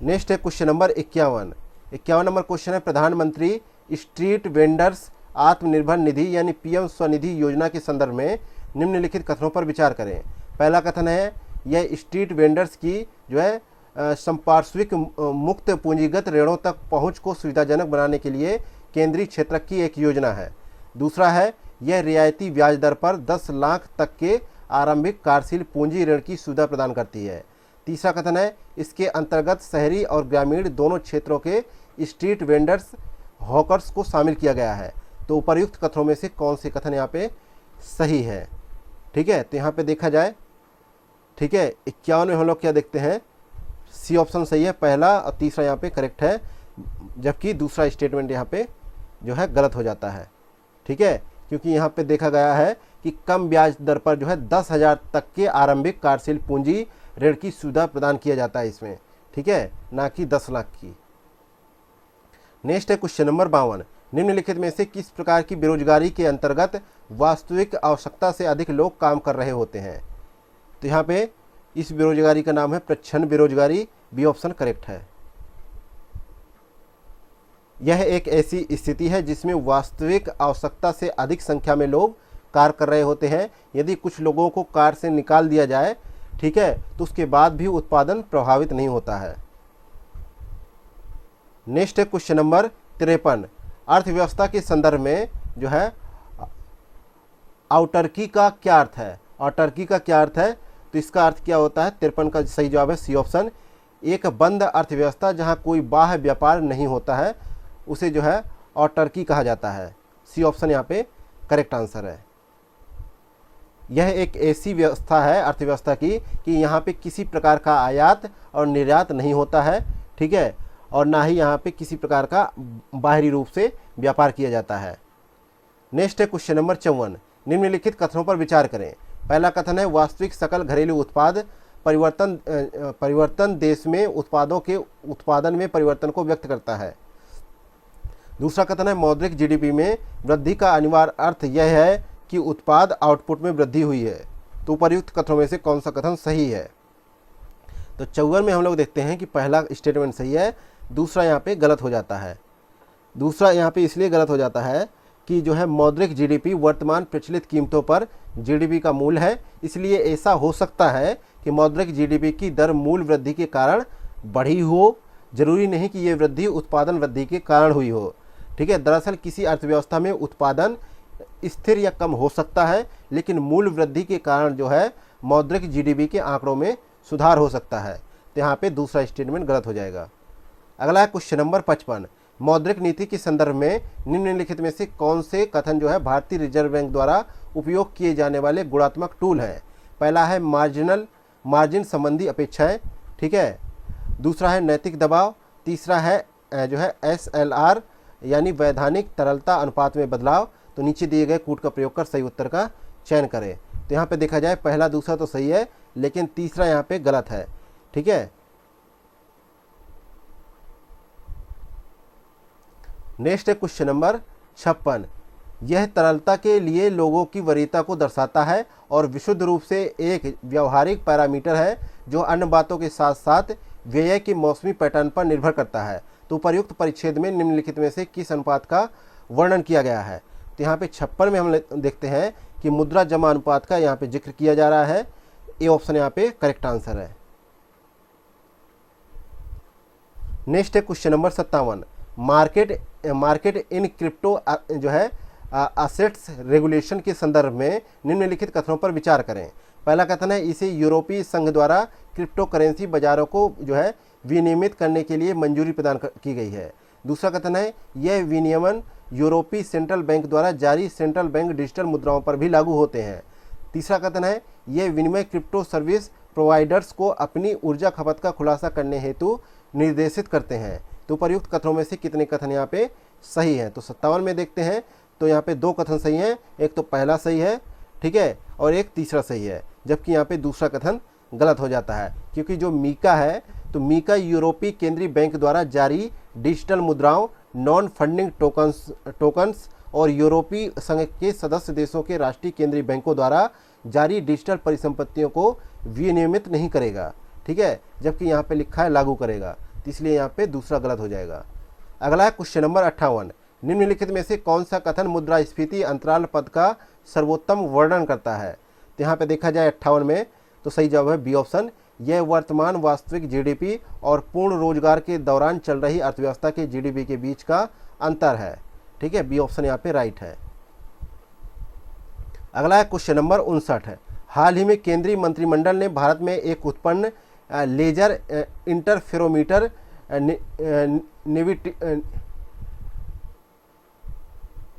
नेक्स्ट है क्वेश्चन नंबर 51 नंबर क्वेश्चन है, प्रधानमंत्री स्ट्रीट वेंडर्स आत्मनिर्भर निधि यानी पीएम स्वनिधि योजना के संदर्भ में निम्नलिखित कथनों पर विचार करें। पहला कथन है, यह स्ट्रीट वेंडर्स की जो है संपार्श्विक मुक्त पूंजीगत ऋणों तक पहुंच को सुविधाजनक बनाने के लिए केंद्रीय क्षेत्र की एक योजना है। दूसरा है, यह रियायती ब्याज दर पर 10 लाख तक के आरंभिक कार्यशील पूंजी ऋण की सुविधा प्रदान करती है। तीसरा कथन है, इसके अंतर्गत शहरी और ग्रामीण दोनों क्षेत्रों के स्ट्रीट वेंडर्स हॉकर्स को शामिल किया गया है। तो उपर्युक्त कथनों में से कौन से कथन यहाँ पे सही है? ठीक है, तो यहाँ पे देखा जाए, ठीक है, 51 में हम लोग क्या देखते हैं, सी ऑप्शन सही है पहला, और तीसरा यहाँ पे करेक्ट है, जबकि दूसरा स्टेटमेंट यहाँ पे जो है गलत हो जाता है। ठीक है, क्योंकि यहाँ पे देखा गया है कि कम ब्याज दर पर जो है 10,000 तक के आरंभिक कार्यशील पूंजी ऋण की सुविधा प्रदान किया जाता है इसमें। ठीक है, ना कि 10 लाख की। नेक्स्ट है क्वेश्चन नंबर 52, निम्नलिखित में से किस प्रकार की बेरोजगारी के अंतर्गत वास्तविक आवश्यकता से अधिक लोग काम कर रहे होते हैं? तो यहाँ पे इस बेरोजगारी का नाम है प्रच्छन्न बेरोजगारी, बी ऑप्शन करेक्ट है। यह एक ऐसी स्थिति है जिसमें वास्तविक आवश्यकता से अधिक संख्या में लोग कार्य कर रहे होते हैं। यदि कुछ लोगों को कार्य से निकाल दिया जाए, ठीक है, तो उसके बाद भी उत्पादन प्रभावित नहीं होता है। नेक्स्ट है क्वेश्चन नंबर 53, अर्थव्यवस्था के संदर्भ में जो है औटर्की का क्या अर्थ है? औटर्की का क्या अर्थ है? तो इसका अर्थ क्या होता है? 53 का सही जवाब है सी ऑप्शन, एक बंद अर्थव्यवस्था जहां कोई बाह्य व्यापार नहीं होता है उसे जो है औटर्की कहा जाता है। सी ऑप्शन यहाँ पे करेक्ट आंसर है। यह एक ऐसी व्यवस्था है अर्थव्यवस्था की कि यहाँ पे किसी प्रकार का आयात और निर्यात नहीं होता है। ठीक है, और ना ही यहाँ पे किसी प्रकार का बाहरी रूप से व्यापार किया जाता है। नेक्स्ट है क्वेश्चन नंबर 54, निम्नलिखित कथनों पर विचार करें। पहला कथन है, वास्तविक सकल घरेलू उत्पाद परिवर्तन देश में उत्पादों के उत्पादन में परिवर्तन को व्यक्त करता है। दूसरा कथन है, मौद्रिक जीडीपी में वृद्धि का अनिवार्य अर्थ यह है कि उत्पाद आउटपुट में वृद्धि हुई है। तो उपर्युक्त कथनों में से कौन सा कथन सही है? तो 54 में हम लोग देखते हैं कि पहला स्टेटमेंट सही है, दूसरा यहाँ पे गलत हो जाता है। दूसरा यहाँ पे इसलिए गलत हो जाता है कि जो है मौद्रिक जीडीपी वर्तमान प्रचलित कीमतों पर जीडीपी का मूल है, इसलिए ऐसा हो सकता है कि मौद्रिक जीडीपी की दर मूल वृद्धि के कारण बढ़ी हो, जरूरी नहीं कि ये वृद्धि उत्पादन वृद्धि के कारण हुई हो। ठीक है, दरअसल किसी अर्थव्यवस्था में उत्पादन स्थिर या कम हो सकता है, लेकिन मूल वृद्धि के कारण जो है मौद्रिक जीडीपी के आंकड़ों में सुधार हो सकता है। तो यहाँ पे दूसरा स्टेटमेंट गलत हो जाएगा। अगला है क्वेश्चन नंबर 55, मौद्रिक नीति के संदर्भ में निम्नलिखित में से कौन से कथन जो है भारतीय रिजर्व बैंक द्वारा उपयोग किए जाने वाले गुणात्मक टूल हैं? पहला है मार्जिन संबंधी अपेक्षाएं। ठीक है, दूसरा है नैतिक दबाव, तीसरा है जो है SLR यानी वैधानिक तरलता अनुपात में बदलाव। तो नीचे दिए गए कूट का प्रयोग कर सही उत्तर का चयन करें। तो यहाँ पे देखा जाए पहला दूसरा तो सही है, लेकिन तीसरा यहाँ पे गलत है। ठीक है, नेक्स्ट है क्वेश्चन नंबर 56, यह तरलता के लिए लोगों की वरीयता को दर्शाता है और विशुद्ध रूप से एक व्यवहारिक पैरामीटर है जो अन्य बातों के साथ साथ व्यय के मौसमी पैटर्न पर निर्भर करता है। तो उपर्युक्त परिच्छेद में निम्नलिखित में से किस अनुपात का वर्णन किया गया है? तो यहाँ पे 56 में हम देखते हैं कि मुद्रा जमा अनुपात का यहाँ पे जिक्र किया जा रहा है। ए ऑप्शन यहाँ पे करेक्ट आंसर है। नेक्स्ट है question number 57, market in crypto जो है असेट्स रेगुलेशन के संदर्भ में निम्नलिखित कथनों पर विचार करें। पहला कथन है, इसे यूरोपीय संघ द्वारा क्रिप्टो करेंसी बाजारों को जो है विनियमित करने के लिए मंजूरी प्रदान की गई है। दूसरा कथन है, यह विनियमन यूरोपीय सेंट्रल बैंक द्वारा जारी सेंट्रल बैंक डिजिटल मुद्राओं पर भी लागू होते हैं। तीसरा कथन है, यह विनिमय क्रिप्टो सर्विस प्रोवाइडर्स को अपनी ऊर्जा खपत का खुलासा करने हेतु निर्देशित करते हैं। तो उपर्युक्त कथनों में से कितने कथन यहाँ पे सही हैं? तो 57 में देखते हैं तो यहाँ पे 2 कथन सही हैं, एक तो पहला सही है, ठीक है, और एक तीसरा सही है, जबकि यहाँ पे दूसरा कथन गलत हो जाता है, क्योंकि जो मीका है तो मीका यूरोपीय केंद्रीय बैंक द्वारा जारी डिजिटल मुद्राओं, नॉन फंडिंग टोकन्स और यूरोपीय संघ के सदस्य देशों के राष्ट्रीय केंद्रीय बैंकों द्वारा जारी डिजिटल परिसंपत्तियों को विनियमित नहीं करेगा, ठीक है, जबकि यहाँ पे लिखा है लागू करेगा, तो इसलिए यहाँ पे दूसरा गलत हो जाएगा। अगला है क्वेश्चन नंबर 58, निम्नलिखित में से कौन सा कथन मुद्रास्फीति अंतराल पद का सर्वोत्तम वर्णन करता है। तो यहाँ पे देखा जाए 58 में, तो सही जवाब है बी ऑप्शन, यह वर्तमान वास्तविक जीडीपी और पूर्ण रोजगार के दौरान चल रही अर्थव्यवस्था के जीडीपी के बीच का अंतर है, ठीक है, बी ऑप्शन यहाँ पे राइट है। अगला है क्वेश्चन नंबर 59 है, हाल ही में केंद्रीय मंत्रिमंडल ने भारत में एक उत्पन्न लेजर इंटरफेरोमीटर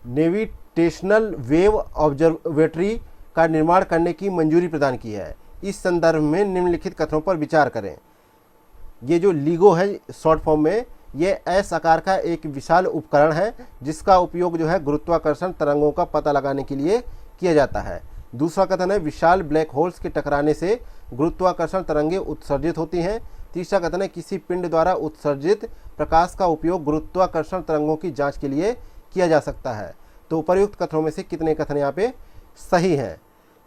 नेविटेशनल वेव ऑब्जर्वेटरी का निर्माण करने की मंजूरी प्रदान की है। इस संदर्भ में निम्नलिखित कथनों पर विचार करें। ये जो LIGO है शॉर्ट फॉर्म में, ये एस आकार का एक विशाल उपकरण है जिसका उपयोग जो है गुरुत्वाकर्षण तरंगों का पता लगाने के लिए किया जाता है। दूसरा कथन है विशाल ब्लैक होल्स के टकराने से गुरुत्वाकर्षण तरंगें उत्सर्जित होती हैं। तीसरा कथन है किसी पिंड द्वारा उत्सर्जित प्रकाश का उपयोग गुरुत्वाकर्षण तरंगों की जांच के लिए किया जा सकता है। तो उपर्युक्त कथनों में से कितने कथन यहाँ पे सही हैं।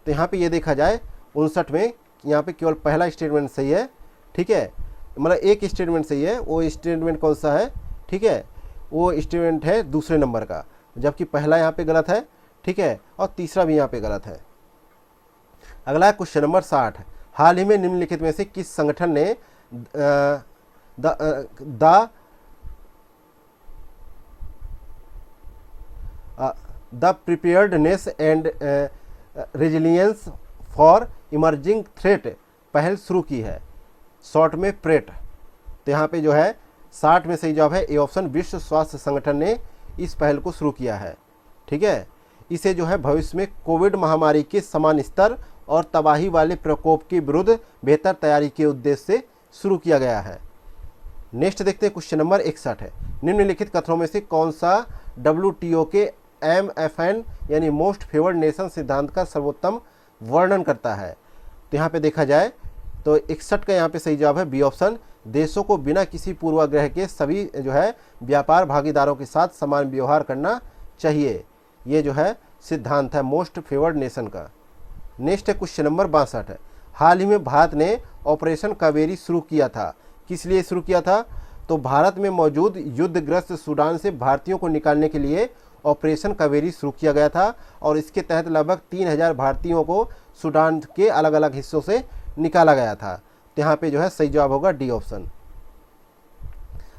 तो यहाँ पे ये देखा जाए 59 में यहाँ पे केवल पहला स्टेटमेंट सही है, ठीक है, मतलब एक स्टेटमेंट सही है। वो स्टेटमेंट कौन सा है, ठीक है, वो स्टेटमेंट है दूसरे नंबर का, जबकि पहला यहाँ पे गलत है, ठीक है, और तीसरा भी यहाँ पे गलत है। अगला है क्वेश्चन नंबर 60, हाल ही में निम्नलिखित में से किस संगठन ने the preparedness and resilience for emerging threat पहल शुरू की है, शॉर्ट में प्रेट। तो यहाँ पे जो है 60 में सही जवाब है ए ऑप्शन, विश्व स्वास्थ्य संगठन ने इस पहल को शुरू किया है, ठीक है। इसे जो है भविष्य में कोविड महामारी के समान स्तर और तबाही वाले प्रकोप के विरुद्ध बेहतर तैयारी के उद्देश्य से शुरू किया गया है। नेक्स्ट देखते हैं क्वेश्चन नंबर 61 है, निम्नलिखित कथनों में से कौन सा WTO के MFN यानी मोस्ट फेवर्ड नेशन सिद्धांत का सर्वोत्तम वर्णन करता है। तो यहाँ पे देखा जाए तो 61 का यहाँ पे सही जवाब है बी ऑप्शन, देशों को बिना किसी पूर्वाग्रह के सभी जो है व्यापार भागीदारों के साथ समान व्यवहार करना चाहिए। ये जो है सिद्धांत है मोस्ट फेवर्ड नेशन का। नेक्स्ट है क्वेश्चन नंबर 62 है, हाल ही में भारत ने ऑपरेशन कावेरी शुरू किया था, किस लिए शुरू किया था। तो भारत में मौजूद युद्धग्रस्त सूडान से भारतीयों को निकालने के लिए ऑपरेशन कावेरी शुरू किया गया था और इसके तहत लगभग 3000 भारतीयों को सूडान के अलग अलग हिस्सों से निकाला गया था। तो यहाँ पे जो है सही जवाब होगा डी ऑप्शन।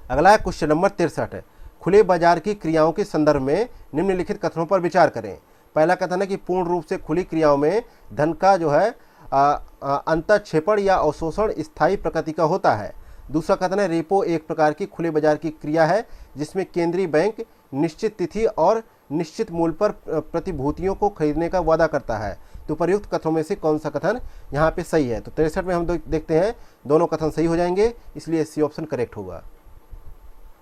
अगला है क्वेश्चन नंबर 63 है, खुले बाजार की क्रियाओं के संदर्भ में निम्नलिखित कथनों पर विचार करें। पहला कथन है कि पूर्ण रूप से खुली क्रियाओं में धन का जो है अंतःक्षेपण या अवशोषण स्थायी प्रकृति का होता है। दूसरा कथन है रेपो एक प्रकार की खुले बाजार की क्रिया है जिसमें केंद्रीय बैंक निश्चित तिथि और निश्चित मूल्य पर प्रतिभूतियों को खरीदने का वादा करता है। तो प्रयुक्त कथनों में से कौन सा कथन यहाँ पे सही है। तो 63 में हम देखते हैं दोनों कथन सही हो जाएंगे, इसलिए सी ऑप्शन करेक्ट होगा।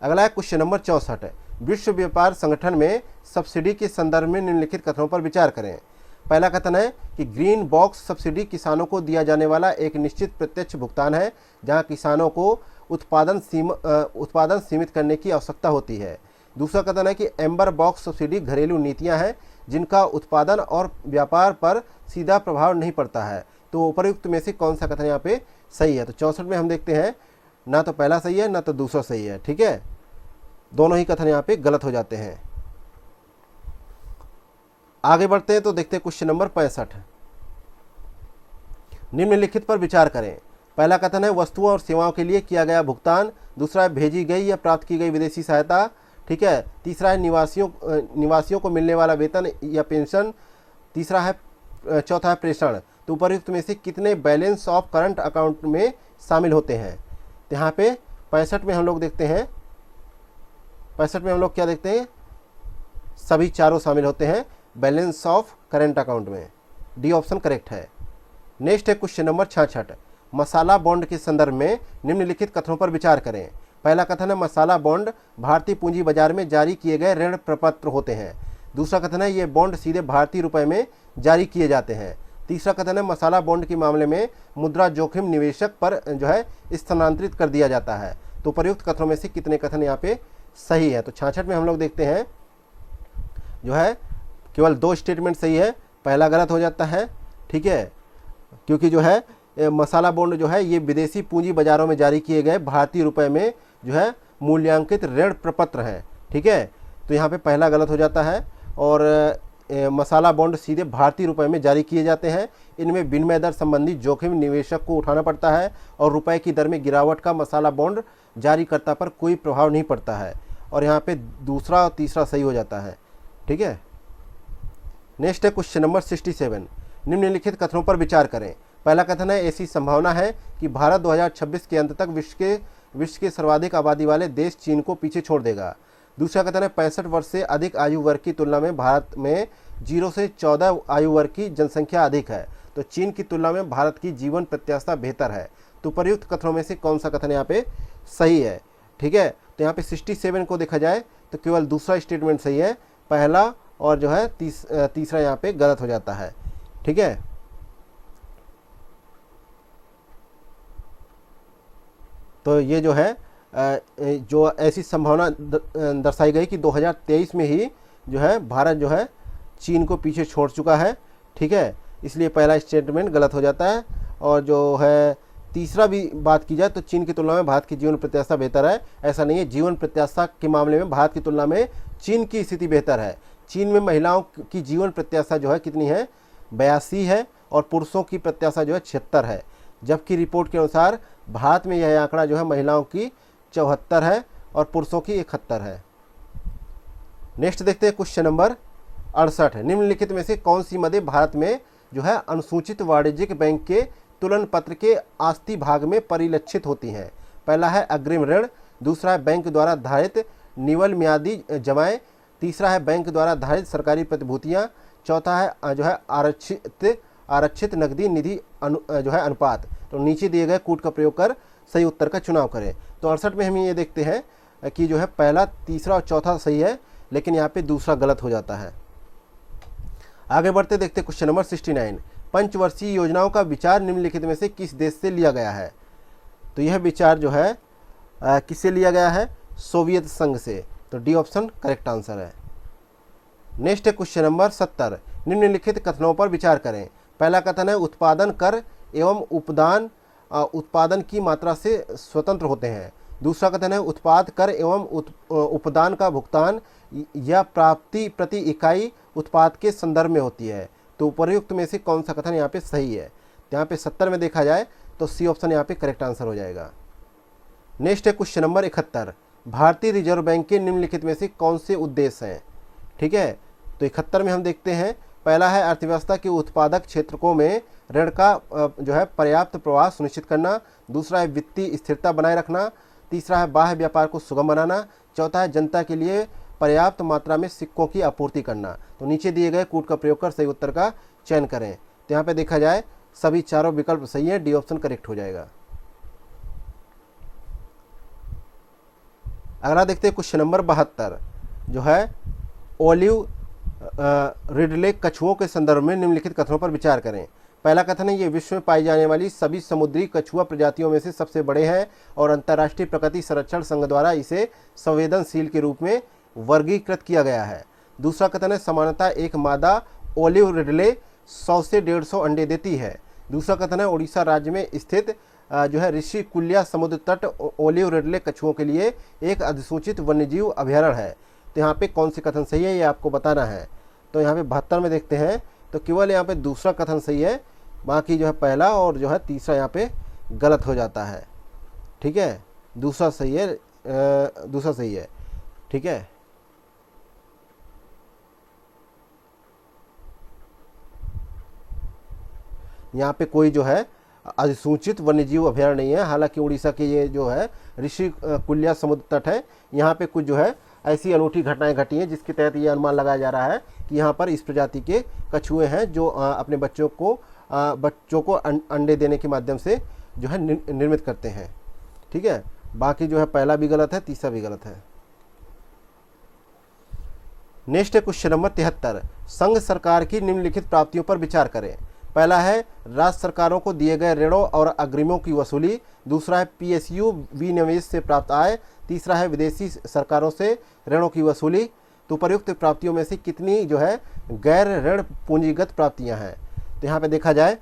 अगला है क्वेश्चन नंबर 64 है, विश्व व्यापार संगठन में सब्सिडी के संदर्भ में निम्नलिखित कथनों पर विचार करें। पहला कथन है कि ग्रीन बॉक्स सब्सिडी किसानों को दिया जाने वाला एक निश्चित प्रत्यक्ष भुगतान है जहां किसानों को उत्पादन सीमित करने की आवश्यकता होती है। दूसरा कथन है कि एम्बर बॉक्स सब्सिडी घरेलू नीतियां हैं जिनका उत्पादन और व्यापार पर सीधा प्रभाव नहीं पड़ता है। तो उपयुक्त में से कौन सा कथन यहाँ पे सही है। तो 64 में हम देखते हैं ना तो पहला सही है ना तो दूसरा सही है, ठीक है, दोनों ही कथन यहाँ पे गलत हो जाते हैं। आगे बढ़ते हैं तो देखते हैं क्वेश्चन नंबर 65, निम्नलिखित पर विचार करें। पहला कथन है वस्तुओं और सेवाओं के लिए किया गया भुगतान। दूसरा है भेजी गई या प्राप्त की गई विदेशी सहायता, ठीक है। तीसरा है निवासियों को मिलने वाला वेतन या पेंशन। चौथा है प्रेषण। तो उपयुक्त में से कितने बैलेंस ऑफ करंट अकाउंट में शामिल होते हैं। तो यहाँ पे 65 में हम लोग देखते हैं, 65 में हम लोग क्या देखते हैं, सभी चारों शामिल होते हैं बैलेंस ऑफ करंट अकाउंट में। डी ऑप्शन करेक्ट है। नेक्स्ट है क्वेश्चन नंबर 66, मसाला बॉन्ड के संदर्भ में निम्नलिखित कथनों पर विचार करें। पहला कथन है मसाला बॉन्ड भारतीय पूंजी बाजार में जारी किए गए ऋण प्रपत्र होते हैं। दूसरा कथन है ये बॉन्ड सीधे भारतीय रुपए में जारी किए जाते हैं। तीसरा कथन है मसाला बॉन्ड के मामले में मुद्रा जोखिम निवेशक पर जो है स्थानांतरित कर दिया जाता है। तो प्रयुक्त कथनों में से कितने कथन यहाँ पे सही है? तो 66 में हम लोग देखते हैं जो है केवल 2 स्टेटमेंट सही है, पहला गलत हो जाता है, ठीक है, क्योंकि जो है मसाला बॉन्ड जो है ये विदेशी पूंजी बाजारों में जारी किए गए भारतीय रुपए में जो है मूल्यांकित ऋण प्रपत्र हैं, ठीक है। तो यहाँ पे पहला गलत हो जाता है। और मसाला बॉन्ड सीधे भारतीय रुपए में जारी किए जाते हैं। इनमें विनिमय दर संबंधी जोखिम निवेशक को उठाना पड़ता है और रुपए की दर में गिरावट का मसाला बॉन्ड जारीकर्ता पर कोई प्रभाव नहीं पड़ता है। और यहाँ पे दूसरा और तीसरा सही हो जाता है, ठीक है। नेक्स्ट है क्वेश्चन नंबर 67। निम्नलिखित कथनों पर विचार करें। पहला कथन है ऐसी संभावना है कि भारत 2026 के अंत तक विश्व के सर्वाधिक आबादी वाले देश चीन को पीछे छोड़ देगा। दूसरा कथन है 65 वर्ष से अधिक आयु वर्ग की तुलना में भारत में 0 से 14 आयु वर्ग की जनसंख्या अधिक है, तो चीन की तुलना में भारत की जीवन प्रत्याशा बेहतर है। तो प्रयुक्त कथनों में से कौन सा कथन यहाँ पे सही है? ठीक है, तो यहाँ पे 67 को देखा जाए तो केवल दूसरा स्टेटमेंट सही है, पहला और जो है तीसरा यहाँ पे गलत हो जाता है, ठीक है। तो ये जो है जो ऐसी संभावना दर्शाई गई कि 2023 में ही जो है भारत जो है चीन को पीछे छोड़ चुका है, ठीक है, इसलिए पहला स्टेटमेंट गलत हो जाता है। और जो है तीसरा भी बात की जाए तो चीन की तुलना में भारत की जीवन प्रत्याशा बेहतर है, ऐसा नहीं है। जीवन प्रत्याशा के मामले में भारत की तुलना में चीन की स्थिति बेहतर है। चीन में महिलाओं की जीवन प्रत्याशा जो है कितनी है? 82 है और पुरुषों की प्रत्याशा जो है 76 है, जबकि रिपोर्ट के अनुसार भारत में यह आंकड़ा जो है महिलाओं की 74 है और पुरुषों की 71 है। नेक्स्ट देखते हैं क्वेश्चन नंबर 68। निम्नलिखित में से कौन सी मदें भारत में जो है अनुसूचित वाणिज्यिक बैंक के तुलन पत्र के आस्ती भाग में परिलक्षित होती हैं? पहला है अग्रिम ऋण, दूसरा है बैंक द्वारा धारित निवल म्यादी जमाएं, तीसरा है बैंक द्वारा धारित सरकारी प्रतिभूतियां, चौथा है जो है आरक्षित नकदी निधि जो है अनुपात। तो नीचे दिए गए कूट का प्रयोग कर सही उत्तर का चुनाव करें। तो 68 में हम ये देखते हैं कि जो है पहला, तीसरा और चौथा सही है, लेकिन यहाँ पे दूसरा गलत हो जाता है। आगे बढ़ते देखते क्वेश्चन नंबर 69। पंचवर्षीय योजनाओं का विचार निम्नलिखित में से किस देश से लिया गया है? तो यह विचार जो है किससे लिया गया है? सोवियत संघ से। तो डी ऑप्शन करेक्ट आंसर है। नेक्स्ट है क्वेश्चन नंबर 70। निम्नलिखित कथनों पर विचार करें। पहला कथन है उत्पादन कर एवं उपदान उत्पादन की मात्रा से स्वतंत्र होते हैं। दूसरा कथन है उत्पाद कर एवं उपदान का भुगतान या प्राप्ति प्रति इकाई उत्पाद के संदर्भ में होती है। तो उपर्युक्त में से कौन सा कथन यहाँ पे सही है? तो यहाँ पे 70 में देखा जाए तो सी ऑप्शन यहाँ पे करेक्ट आंसर हो जाएगा। नेक्स्ट है क्वेश्चन नंबर 71। भारतीय रिजर्व बैंक के निम्नलिखित में से कौन से उद्देश्य हैं? ठीक है, तो 71 में हम देखते हैं पहला है अर्थव्यवस्था के उत्पादक क्षेत्रों में ऋण का जो है पर्याप्त प्रवाह सुनिश्चित करना, दूसरा है वित्तीय स्थिरता बनाए रखना, तीसरा है बाह्य व्यापार को सुगम बनाना, चौथा है जनता के लिए पर्याप्त मात्रा में सिक्कों की आपूर्ति करना। तो नीचे दिए गए कूट का प्रयोग कर सही उत्तर का चयन करें। तो यहाँ पे देखा जाए सभी चारों विकल्प सही है, डी ऑप्शन करेक्ट हो जाएगा। अगला देखते हैं क्वेश्चन नंबर 72 जो है ओलिव रिडले कछुओं के संदर्भ में निम्नलिखित कथनों पर विचार करें। पहला कथन है ये विश्व में पाई जाने वाली सभी समुद्री कछुआ प्रजातियों में से सबसे बड़े हैं और अंतर्राष्ट्रीय प्रकृति संरक्षण संघ द्वारा इसे संवेदनशील के रूप में वर्गीकृत किया गया है। दूसरा कथन है सामान्यतः एक मादा ओलिव रिडले 100 से 150 अंडे देती है। दूसरा कथन है उड़ीसा राज्य में स्थित जो है ऋषि कुल्या समुद्र तट ओलिव रिडले कछुओं के लिए एक अधिसूचित वन्यजीव अभयारण्य है। तो यहाँ पे कौन सी कथन सही है ये आपको बताना है। तो यहाँ पे 72 में देखते हैं तो केवल यहाँ पे दूसरा कथन सही है, बाकी जो है पहला और जो है तीसरा यहाँ पे गलत हो जाता है। ठीक है, दूसरा सही है, दूसरा सही है। ठीक है, यहाँ पे कोई जो है अधिसूचित वन्यजीव अभयारण्य नहीं है। हालांकि उड़ीसा के ये जो है ऋषि कुल्या समुद्र तट है, यहाँ पे कुछ जो है ऐसी अनूठी घटनाएं घटी हैं जिसके तहत ये अनुमान लगाया जा रहा है कि यहाँ पर इस प्रजाति के कछुए हैं जो अपने बच्चों को अंडे देने के माध्यम से जो है निर्मित करते हैं। ठीक है, बाकी जो है पहला भी गलत है, तीसरा भी गलत है। नेक्स्ट है क्वेश्चन नंबर 73। संघ सरकार की निम्नलिखित प्राप्तियों पर विचार करें। पहला है राज्य सरकारों को दिए गए ऋणों और अग्रिमों की वसूली, दूसरा है पीएसयू विनिवेश से प्राप्त आय, तीसरा है विदेशी सरकारों से ऋणों की वसूली। तो उपर्युक्त प्राप्तियों में से कितनी जो है गैर ऋण पूंजीगत प्राप्तियां हैं? तो यहाँ पे देखा जाए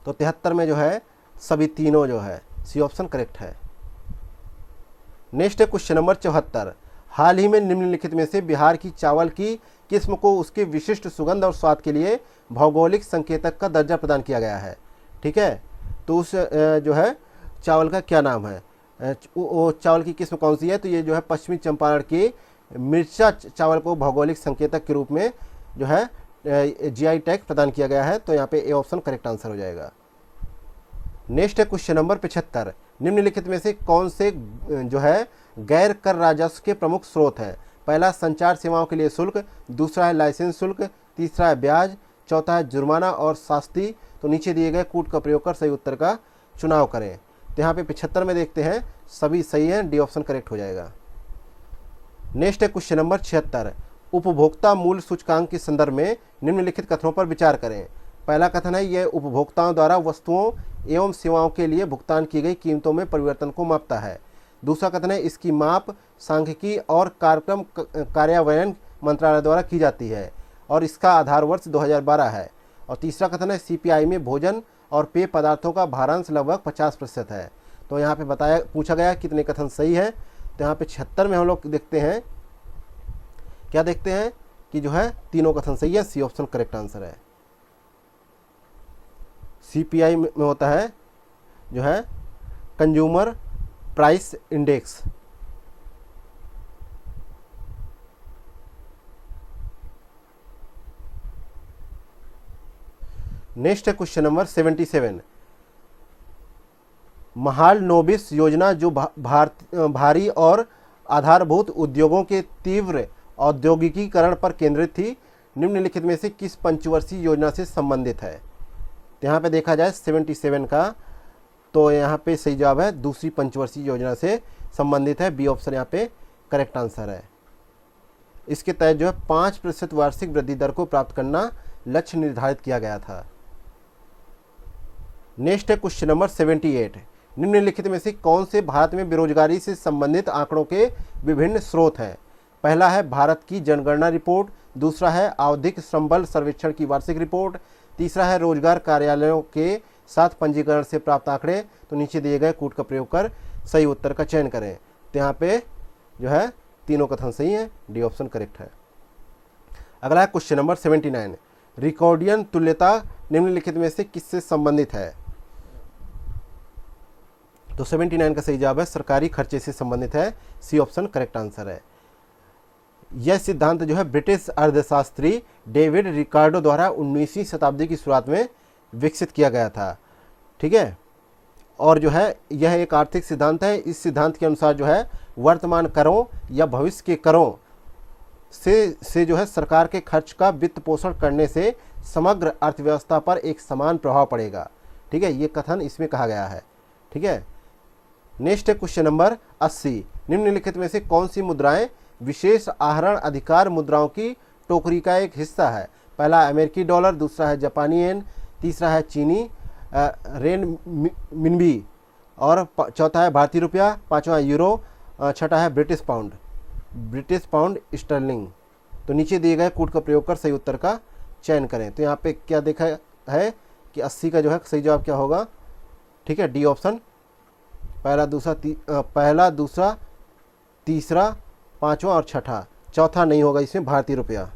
तो 73 में जो है सभी तीनों जो है सी ऑप्शन करेक्ट है। नेक्स्ट है क्वेश्चन नंबर 74। हाल ही में निम्नलिखित में से बिहार की चावल की किस्म को उसके विशिष्ट सुगंध और स्वाद के लिए भौगोलिक संकेतक का दर्जा प्रदान किया गया है। ठीक है, तो उस जो है चावल का क्या नाम है? वो चावल की किस्म कौन सी है? तो ये जो है पश्चिमी चंपारण की मिर्चा चावल को भौगोलिक संकेतक के रूप में जो है जीआई टैग प्रदान किया गया है। तो यहाँ पे ए ऑप्शन करेक्ट आंसर हो जाएगा। नेक्स्ट है क्वेश्चन नंबर 75। निम्नलिखित में से कौन से जो है गैर कर राजस्व के प्रमुख स्रोत हैं? पहला संचार सेवाओं के लिए शुल्क, दूसरा है लाइसेंस शुल्क, तीसरा है ब्याज, चौथा है जुर्माना और शास्ति। तो नीचे दिए गए कूट का प्रयोग कर सही उत्तर का चुनाव करें। तो यहाँ पे 75 में देखते हैं सभी सही हैं, डी ऑप्शन करेक्ट हो जाएगा। नेक्स्ट है क्वेश्चन नंबर 76। उपभोक्ता मूल्य सूचकांक के संदर्भ में निम्नलिखित कथनों पर विचार करें। पहला कथन है यह उपभोक्ताओं द्वारा वस्तुओं एवं सेवाओं के लिए भुगतान की गई कीमतों में परिवर्तन को मापता है। दूसरा कथन है इसकी माप सांख्यिकी और कार्यक्रम कार्यान्वयन मंत्रालय द्वारा की जाती है और इसका आधार वर्ष 2012 है। और तीसरा कथन है सीपीआई में भोजन और पेय पदार्थों का भारांश लगभग 50% है। तो यहाँ पे पूछा गया कितने कथन सही है। तो यहाँ पे 76 में हम लोग देखते हैं क्या देखते हैं कि जो है तीनों कथन सही है, सी ऑप्शन करेक्ट आंसर है। सीपीआई में होता है जो है कंज्यूमर प्राइस इंडेक्स। नेक्स्ट है क्वेश्चन नंबर 77। महाल नोबिस योजना जो भारी और आधारभूत उद्योगों के तीव्र औद्योगिकीकरण पर केंद्रित थी, निम्नलिखित में से किस पंचवर्षीय योजना से संबंधित है? तो यहाँ पे देखा जाए 77 का, तो यहाँ पे सही जवाब है दूसरी पंचवर्षीय योजना से संबंधित है, बी ऑप्शन यहाँ पे करेक्ट आंसर है। इसके तहत जो है 5% वार्षिक वृद्धि दर को प्राप्त करना लक्ष्य निर्धारित किया गया था। नेक्स्ट है क्वेश्चन नंबर 78। निम्नलिखित में से कौन से भारत में बेरोजगारी से संबंधित आंकड़ों के विभिन्न स्रोत हैं? पहला है भारत की जनगणना रिपोर्ट, दूसरा है आवधिक श्रम बल सर्वेक्षण की वार्षिक रिपोर्ट, तीसरा है रोजगार कार्यालयों के साथ पंजीकरण से प्राप्त आंकड़े। तो नीचे दिए गए कूट का प्रयोग कर सही उत्तर का चयन करें। तो यहाँ पे जो है तीनों कथन सही है, डी ऑप्शन करेक्ट है। अगला है क्वेश्चन नंबर 79। रिकॉर्डियन तुल्यता निम्नलिखित में से किससे संबंधित है? तो 79 का सही जवाब है सरकारी खर्चे से संबंधित है, सी ऑप्शन करेक्ट आंसर है। यह सिद्धांत जो है ब्रिटिश अर्थशास्त्री डेविड रिकार्डो द्वारा 19वीं शताब्दी की शुरुआत में विकसित किया गया था। ठीक है, और जो है यह एक आर्थिक सिद्धांत है। इस सिद्धांत के अनुसार जो है वर्तमान करों या भविष्य के करों से जो है सरकार के खर्च का वित्त पोषण करने से समग्र अर्थव्यवस्था पर एक समान प्रभाव पड़ेगा। ठीक है, ये कथन इसमें कहा गया है। ठीक है, नेक्स्ट है क्वेश्चन नंबर 80। निम्नलिखित में से कौन सी मुद्राएं विशेष आहरण अधिकार मुद्राओं की टोकरी का एक हिस्सा है? पहला अमेरिकी डॉलर, दूसरा है जापानी येन, तीसरा है चीनी रेन मिनबी और चौथा है भारतीय रुपया, पांचवा यूरो, छठा है ब्रिटिश पाउंड स्टर्लिंग। तो नीचे दिए गए कूट का प्रयोग कर सही उत्तर का चयन करें। तो यहाँ पे क्या देखा है कि 80 का जो है सही जवाब क्या होगा? ठीक है, डी ऑप्शन पहला दूसरा तीसरा पांचवा और छठा, चौथा नहीं होगा इसमें भारतीय रुपया।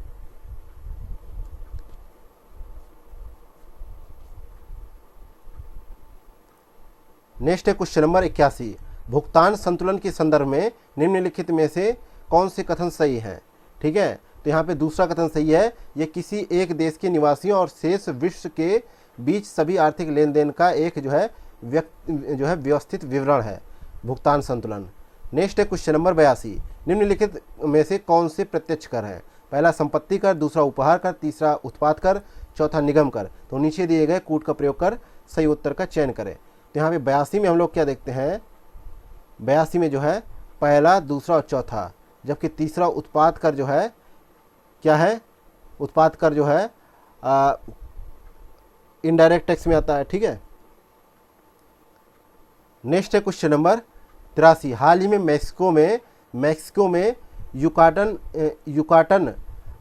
नेक्स्ट है क्वेश्चन नंबर 81। भुगतान संतुलन के संदर्भ में निम्नलिखित में से कौन से कथन सही हैं? ठीक है, तो यहाँ पे दूसरा कथन सही है। यह किसी एक देश के निवासियों और शेष विश्व के बीच सभी आर्थिक लेन देन का एक जो है व्यवस्थित विवरण है, भुगतान संतुलन। नेक्स्ट है क्वेश्चन नंबर 82। निम्नलिखित में से कौन से प्रत्यक्ष कर हैं? पहला संपत्ति कर, दूसरा उपहार कर, तीसरा उत्पाद कर, चौथा निगम कर। तो नीचे दिए गए कूट का प्रयोग कर सही उत्तर का चयन करें। तो यहाँ पे 82 में हम लोग क्या देखते हैं? 82 में जो है पहला, दूसरा और चौथा, जबकि तीसरा उत्पाद कर जो है क्या है? उत्पाद कर जो है इनडायरेक्ट टैक्स में आता है। ठीक है, नेक्स्ट है क्वेश्चन नंबर 83। हाल ही में मैक्सिको में युकाटन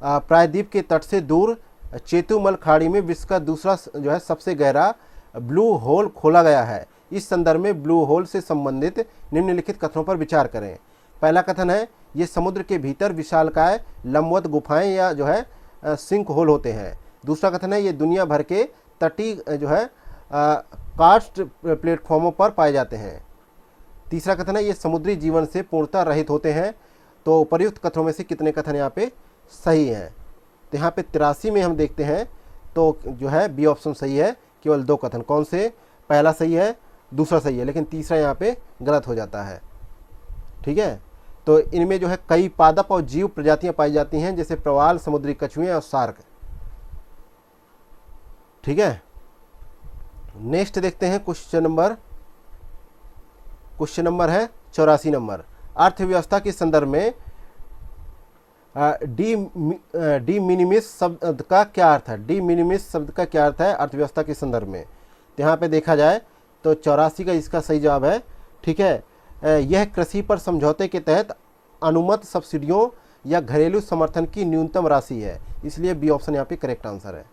प्रायद्वीप के तट से दूर चेतुमल खाड़ी में विश्व का दूसरा जो है सबसे गहरा ब्लू होल खोला गया है। इस संदर्भ में ब्लू होल से संबंधित निम्नलिखित कथनों पर विचार करें। पहला कथन है, ये समुद्र के भीतर विशालकाय लंबवत गुफाएं या जो है सिंक होल होते हैं। दूसरा कथन है, ये दुनिया भर के तटीय जो है कार्स्ट प्लेटफॉर्मों पर पाए जाते हैं। तीसरा कथन है, ये समुद्री जीवन से पूर्णतः रहित होते हैं। तो उपर्युक्त कथनों में से कितने कथन यहाँ पे सही हैं? तो यहाँ पे 83 में हम देखते हैं तो जो है बी ऑप्शन सही है, केवल 2 कथन। कौन से? पहला सही है, दूसरा सही है, लेकिन तीसरा यहाँ पे गलत हो जाता है। ठीक है, तो इनमें जो है कई पादप और जीव प्रजातियां पाई जाती हैं, जैसे प्रवाल, समुद्री कछुए और शार्क। ठीक है, नेक्स्ट देखते हैं क्वेश्चन नंबर है 84 नंबर। अर्थव्यवस्था के संदर्भ में डी मिनिमिस शब्द का क्या अर्थ है? डी मिनिमिस शब्द का क्या अर्थ है अर्थव्यवस्था के संदर्भ में? तो यहाँ पे देखा जाए तो 84 का इसका सही जवाब है। ठीक है, यह कृषि पर समझौते के तहत अनुमत सब्सिडियों या घरेलू समर्थन की न्यूनतम राशि है, इसलिए बी ऑप्शन यहाँ पे करेक्ट आंसर है।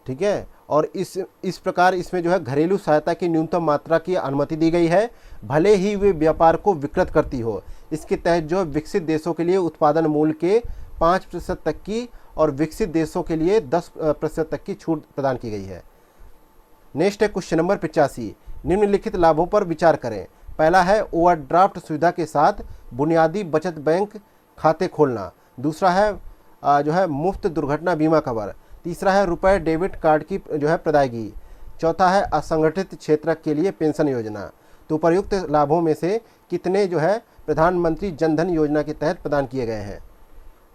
ठीक है, और इस प्रकार इसमें जो है घरेलू सहायता की न्यूनतम मात्रा की अनुमति दी गई है, भले ही वे व्यापार को विकृत करती हो। इसके तहत जो विकसित देशों के लिए उत्पादन मूल्य के 5% तक की और विकसित देशों के लिए 10% तक की छूट प्रदान की गई है। नेक्स्ट है क्वेश्चन नंबर 85। निम्नलिखित लाभों पर विचार करें। पहला है ओवरड्राफ्ट सुविधा के साथ बुनियादी बचत बैंक खाते खोलना। दूसरा है जो है मुफ्त दुर्घटना बीमा कवर। तीसरा है रुपए डेबिट कार्ड की जो है प्रदायगी। चौथा है असंगठित क्षेत्र के लिए पेंशन योजना। तो उपर्युक्त लाभों में से कितने जो है प्रधानमंत्री जनधन योजना के तहत प्रदान किए गए हैं?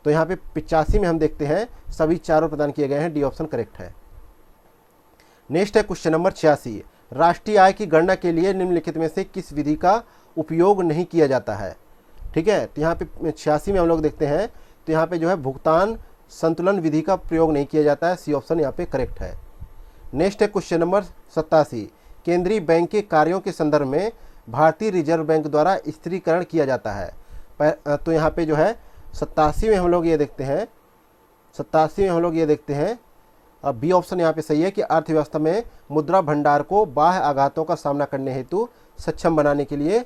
तो यहाँ पे 85 में हम देखते हैं सभी चारों प्रदान किए गए हैं, डी ऑप्शन करेक्ट है। नेक्स्ट है क्वेश्चन नंबर 86। राष्ट्रीय आय की गणना के लिए निम्नलिखित में से किस विधि का उपयोग नहीं किया जाता है? ठीक है, तो यहाँ पे 86 में हम लोग देखते हैं तो यहाँ पे जो है भुगतान संतुलन विधि का प्रयोग नहीं किया जाता है, सी ऑप्शन यहाँ पे करेक्ट है। नेक्स्ट है क्वेश्चन नंबर 87। केंद्रीय बैंक के कार्यों के संदर्भ में भारतीय रिजर्व बैंक द्वारा स्थिरीकरण किया जाता है। तो यहाँ पे जो है 87 में हम लोग ये देखते हैं अब बी ऑप्शन यहाँ पे सही है कि अर्थव्यवस्था में मुद्रा भंडार को बाह्य आघातों का सामना करने हेतु सक्षम बनाने के लिए।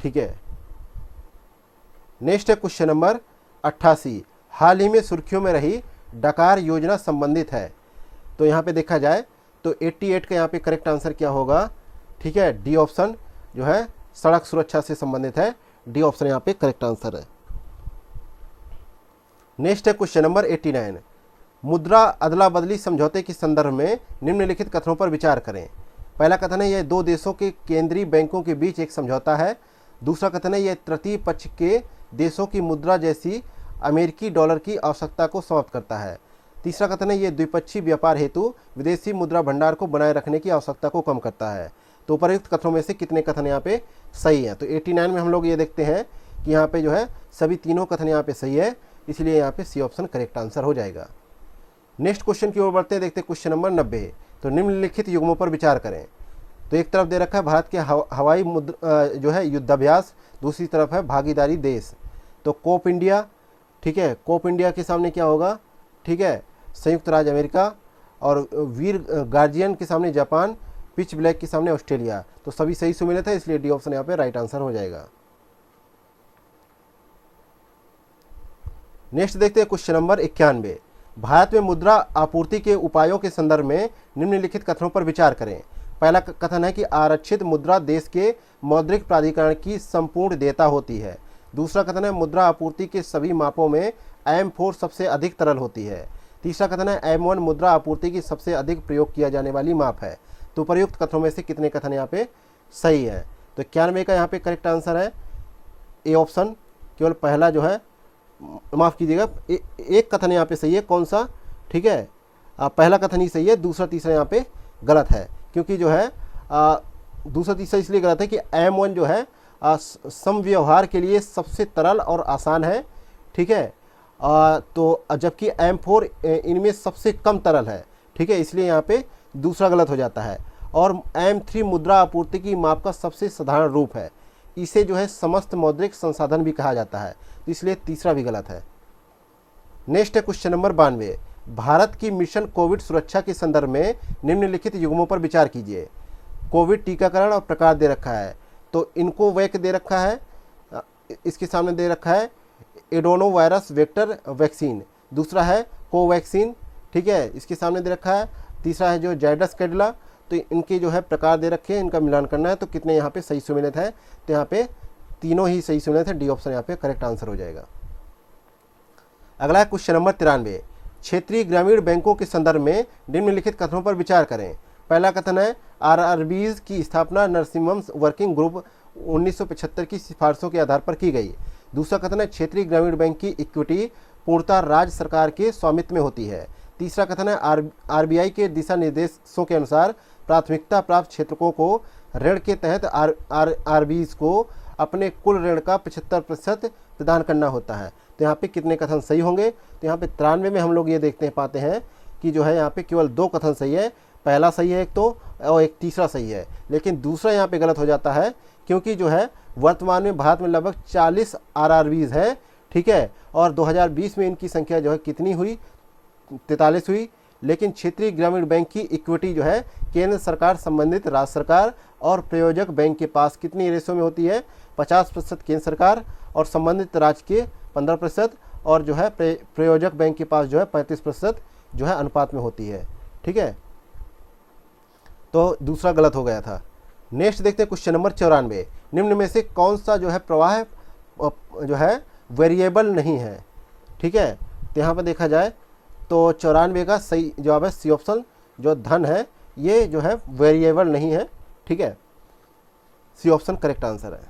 ठीक है, नेक्स्ट है क्वेश्चन नंबर 88। हाल ही में सुर्खियों में रही डकार योजना संबंधित है। तो यहाँ पे देखा जाए तो 88 का यहाँ पे करेक्ट आंसर क्या होगा? ठीक है, डी ऑप्शन जो है सड़क सुरक्षा से संबंधित है, डी ऑप्शन यहाँ पे करेक्ट आंसर है। नेक्स्ट है क्वेश्चन नंबर 89। मुद्रा अदला बदली समझौते के संदर्भ में निम्नलिखित कथनों पर विचार करें। पहला कथन है, यह 2 देशों के केंद्रीय बैंकों के बीच एक समझौता है। दूसरा कथन है, यह तृतीय पक्ष के देशों की मुद्रा जैसी अमेरिकी डॉलर की आवश्यकता को समाप्त करता है। तीसरा कथन है, यह द्विपक्षीय व्यापार हेतु विदेशी मुद्रा भंडार को बनाए रखने की आवश्यकता को कम करता है। तो उपर्युक्त कथनों में से कितने कथन यहाँ पे सही हैं? तो 89 में हम लोग ये देखते हैं कि यहाँ पे जो है सभी तीनों कथन यहाँ पे सही है, इसलिए यहाँ पे सी ऑप्शन करेक्ट आंसर हो जाएगा। नेक्स्ट क्वेश्चन की ओर बढ़ते हैं, देखते हैं क्वेश्चन नंबर 90। तो निम्नलिखित युग्मों पर विचार करें। तो एक तरफ दे रखा है भारत के हवाई जो है युद्धाभ्यास, दूसरी तरफ है भागीदारी देश। तो कोप इंडिया, ठीक है, कोप इंडिया के सामने क्या होगा? ठीक है, संयुक्त राज्य अमेरिका, और वीर गार्जियन के सामने जापान, पिच ब्लैक के सामने ऑस्ट्रेलिया। तो सभी सही सुमेलित है, इसलिए डी ऑप्शन यहाँ पे राइट आंसर हो जाएगा। नेक्स्ट देखते हैं क्वेश्चन नंबर 91। भारत में मुद्रा आपूर्ति के उपायों के संदर्भ में निम्नलिखित कथनों पर विचार करें। पहला कथन है कि आरक्षित मुद्रा देश के मौद्रिक प्राधिकरण की संपूर्ण देयता होती है। दूसरा कथन है, मुद्रा आपूर्ति के सभी मापों में M4 सबसे अधिक तरल होती है। तीसरा कथन है, M1 मुद्रा आपूर्ति की सबसे अधिक प्रयोग किया जाने वाली माप है। तो उपर्युक्त कथनों में से कितने कथन यहाँ पे सही है? तो 91 का यहाँ पे करेक्ट आंसर है ए ऑप्शन, केवल पहला जो है, माफ़ कीजिएगा, एक कथन यहाँ पे सही है। कौन सा? ठीक है, पहला कथन ही सही है, दूसरा तीसरा यहाँ पे गलत है, क्योंकि जो है दूसरा तीसरा इसलिए गलत है कि M1 जो है समव्यवहार के लिए सबसे तरल और आसान है। ठीक है, तो जबकि M4 इनमें सबसे कम तरल है। ठीक है, इसलिए यहाँ पे दूसरा गलत हो जाता है। और M3 मुद्रा आपूर्ति की माप का सबसे साधारण रूप है, इसे जो है समस्त मौद्रिक संसाधन भी कहा जाता है, तो इसलिए तीसरा भी गलत है। नेक्स्ट है क्वेश्चन नंबर 92, भारत की मिशन कोविड सुरक्षा के संदर्भ में निम्नलिखित युग्मों पर विचार कीजिए। कोविड टीकाकरण और प्रकार दे रखा है, तो इनको वैक दे रखा है, इसके सामने दे रखा है एडोनो वायरस वेक्टर वैक्सीन, दूसरा है कोवैक्सीन, ठीक है, इसके सामने दे रखा है, तीसरा है जो जायडस कैडिला। तो इनके जो है प्रकार दे रखे हैं, इनका मिलान करना है, तो कितने यहाँ पे सही सुमेलित है, तो यहाँ पे तीनों ही सही सुमेलित है, डी ऑप्शन यहाँ पे करेक्ट आंसर हो जाएगा। अगला है क्वेश्चन नंबर 93, क्षेत्रीय ग्रामीण बैंकों के संदर्भ में निम्नलिखित कथनों पर विचार करें। पहला कथन है आरआरबीज की स्थापना नरसिम्हम वर्किंग ग्रुप 1975 की सिफारिशों के आधार पर की गई। दूसरा कथन है क्षेत्रीय ग्रामीण बैंक की इक्विटी पूर्णतः राज्य सरकार के स्वामित्व में होती है। तीसरा कथन है आरबीआई के दिशा निर्देशों के अनुसार प्राथमिकता प्राप्त क्षेत्रकों को ऋण के तहत आरबीज को अपने कुल ऋण का 75% प्रदान करना होता है। तो यहाँ पे कितने कथन सही होंगे, तो यहाँ पे 93 में हम लोग ये देखते पाते हैं कि जो है यहाँ पे केवल 2 कथन सही है, पहला सही है एक तो, और एक तीसरा सही है, लेकिन दूसरा यहाँ पे गलत हो जाता है, क्योंकि जो है वर्तमान में भारत में लगभग 40 आरआरबीज है, ठीक है, और 2020 में इनकी संख्या जो है कितनी हुई, 43 हुई। लेकिन क्षेत्रीय ग्रामीण बैंक की इक्विटी जो है केंद्र सरकार, संबंधित राज्य सरकार और प्रयोजक बैंक के पास कितनी रेशो में होती है, 50% केंद्र सरकार और संबंधित राज्य के 15%, और जो है प्रयोजक बैंक के पास जो है 35% जो है अनुपात में होती है, ठीक है, तो दूसरा गलत हो गया था। नेक्स्ट देखते हैं क्वेश्चन नंबर 94, निम्न में से कौन सा जो है प्रवाह जो है वेरिएबल नहीं है, ठीक है, तो यहाँ पर देखा जाए तो 94 का सही जवाब है सी ऑप्शन, जो धन है ये जो है वेरिएबल नहीं है, ठीक है, सी ऑप्शन करेक्ट आंसर है।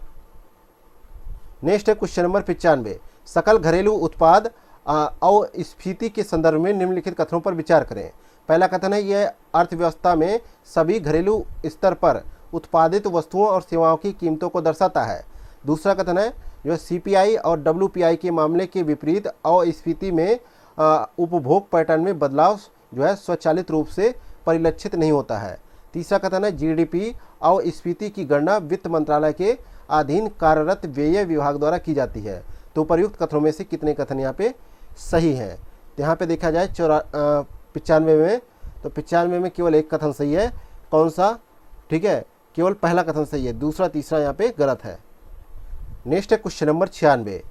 नेक्स्ट है क्वेश्चन नंबर 95, सकल घरेलू उत्पाद अस्फीति के संदर्भ में निम्नलिखित कथनों पर विचार करें। पहला कथन है यह अर्थव्यवस्था में सभी घरेलू स्तर पर उत्पादित वस्तुओं और सेवाओं की कीमतों को दर्शाता है। दूसरा कथन है जो सीपीआई और डब्ल्यूपीआई के मामले के विपरीत अस्फीति में उपभोग पैटर्न में बदलाव जो है स्वचालित रूप से परिलक्षित नहीं होता है। तीसरा कथन है जीडीपी अस्फीति की गणना वित्त मंत्रालय के अधीन कार्यरत व्यय विभाग द्वारा की जाती है। तो उपर्युक्त कथनों में से कितने कथन यहाँ पे सही हैं, तो यहाँ पे देखा जाए 95 में, तो 95 में केवल एक कथन सही है, कौन सा, ठीक है, केवल पहला कथन सही है, दूसरा तीसरा यहाँ पे गलत है। नेक्स्ट है क्वेश्चन नंबर 96,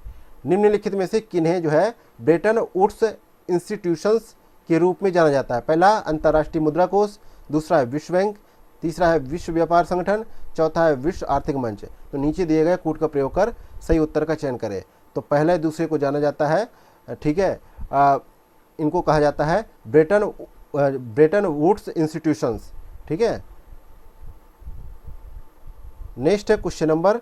निम्नलिखित में से किन्हें जो है ब्रेटन वुड्स इंस्टीट्यूशंस के रूप में जाना जाता है। पहला अंतर्राष्ट्रीय मुद्रा कोष, दूसरा है विश्व बैंक, तीसरा है विश्व व्यापार संगठन, चौथा है विश्व आर्थिक मंच। तो नीचे दिए गए कूट का प्रयोग कर सही उत्तर का चयन करें। तो पहले दूसरे को जाना जाता है, ठीक है, इनको कहा जाता है ब्रेटन वुड्स इंस्टीट्यूशंस, ठीक है। नेक्स्ट है क्वेश्चन नंबर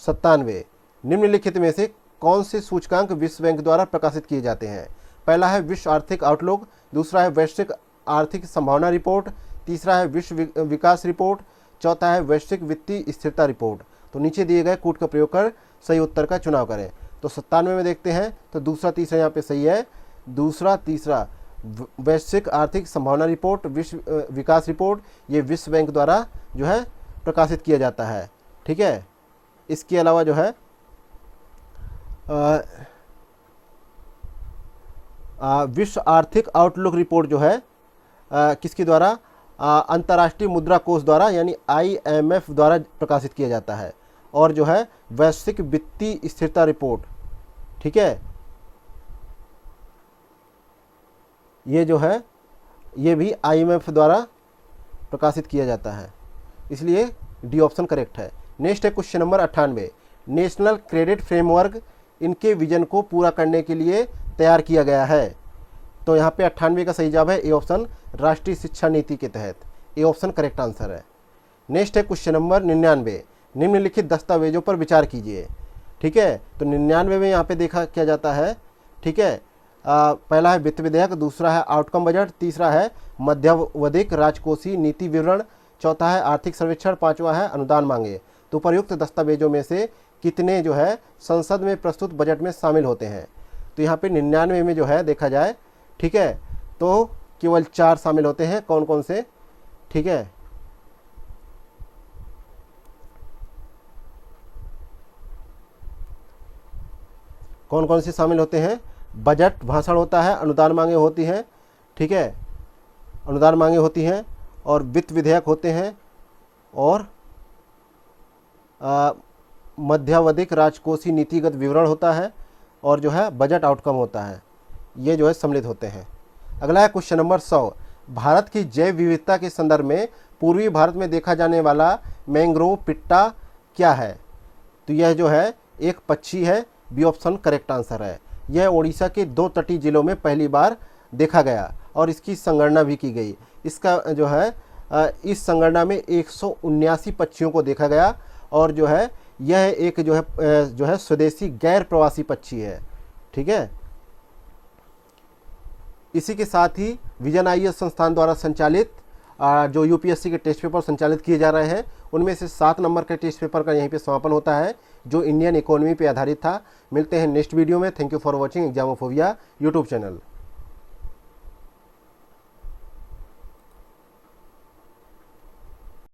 97, निम्नलिखित में से कौन से सूचकांक विश्व बैंक द्वारा प्रकाशित किए जाते हैं। पहला है विश्व आर्थिक आउटलुक, दूसरा है वैश्विक आर्थिक संभावना रिपोर्ट, तीसरा है विश्व विकास रिपोर्ट, चौथा है वैश्विक वित्तीय स्थिरता रिपोर्ट। तो नीचे दिए गए कूट का प्रयोग कर सही उत्तर का चुनाव करें। तो 97 में देखते हैं, तो दूसरा तीसरा यहाँ पे सही है, दूसरा तीसरा वैश्विक आर्थिक संभावना रिपोर्ट, विश्व विकास रिपोर्ट, ये विश्व बैंक द्वारा जो है प्रकाशित किया जाता है, ठीक है। इसके अलावा जो है विश्व आर्थिक आउटलुक रिपोर्ट जो है किसके द्वारा, अंतर्राष्ट्रीय मुद्रा कोष द्वारा यानी IMF द्वारा प्रकाशित किया जाता है। और जो है वैश्विक वित्तीय स्थिरता रिपोर्ट, ठीक है, ये जो है ये भी IMF द्वारा प्रकाशित किया जाता है, इसलिए डी ऑप्शन करेक्ट है। नेक्स्ट है question number 98, national credit framework इनके विजन को पूरा करने के लिए तैयार किया गया है। तो यहाँ पे 98 का सही जवाब है ए ऑप्शन, राष्ट्रीय शिक्षा नीति के तहत, ए ऑप्शन करेक्ट आंसर है। नेक्स्ट है क्वेश्चन नंबर 99, निम्नलिखित दस्तावेजों पर विचार कीजिए, ठीक है। तो 99 में यहाँ पे देखा क्या जाता है, ठीक है, पहला है वित्त विधेयक, दूसरा है आउटकम बजट, तीसरा है मध्यावधिक राजकोषीय नीति विवरण, चौथा है आर्थिक सर्वेक्षण, पांचवा है अनुदान मांगे। तो उपयुक्त दस्तावेजों में से कितने जो है संसद में प्रस्तुत बजट में शामिल होते हैं। तो यहाँ पे 99 में जो है देखा जाए, ठीक है, तो केवल 4 शामिल होते हैं। कौन कौन से? ठीक है, कौन कौन से शामिल होते हैं? बजट भाषण होता है, अनुदान मांगे होती हैं, ठीक है, अनुदान मांगे होती हैं, और वित्त विधेयक होते हैं, और मध्यावधिक राजकोषीय नीतिगत विवरण होता है, और जो है बजट आउटकम होता है। ये जो है सम्मिलित होते हैं। अगला है क्वेश्चन नंबर 100। भारत की जैव विविधता के संदर्भ में पूर्वी भारत में देखा जाने वाला मैंग्रोव पिट्टा क्या है? तो यह जो है एक पक्षी है। बी ऑप्शन करेक्ट आंसर है। यह उड़ीसा के 2 तटीय जिलों में पहली बार देखा गया और इसकी संगणना भी की गई। इसका जो है इस संगणना में 179 पक्षियों को देखा गया, और जो है यह एक जो है स्वदेशी गैर प्रवासी पक्षी है। ठीक है, इसी के साथ ही विजन IAS संस्थान द्वारा संचालित जो UPSC के टेस्ट पेपर संचालित किए जा रहे हैं, उनमें से 7 नंबर के टेस्ट पेपर का यहीं पे समापन होता है, जो इंडियन इकोनॉमी पे आधारित था। मिलते हैं नेक्स्ट वीडियो में। Thank you for watching Examophobia YouTube channel.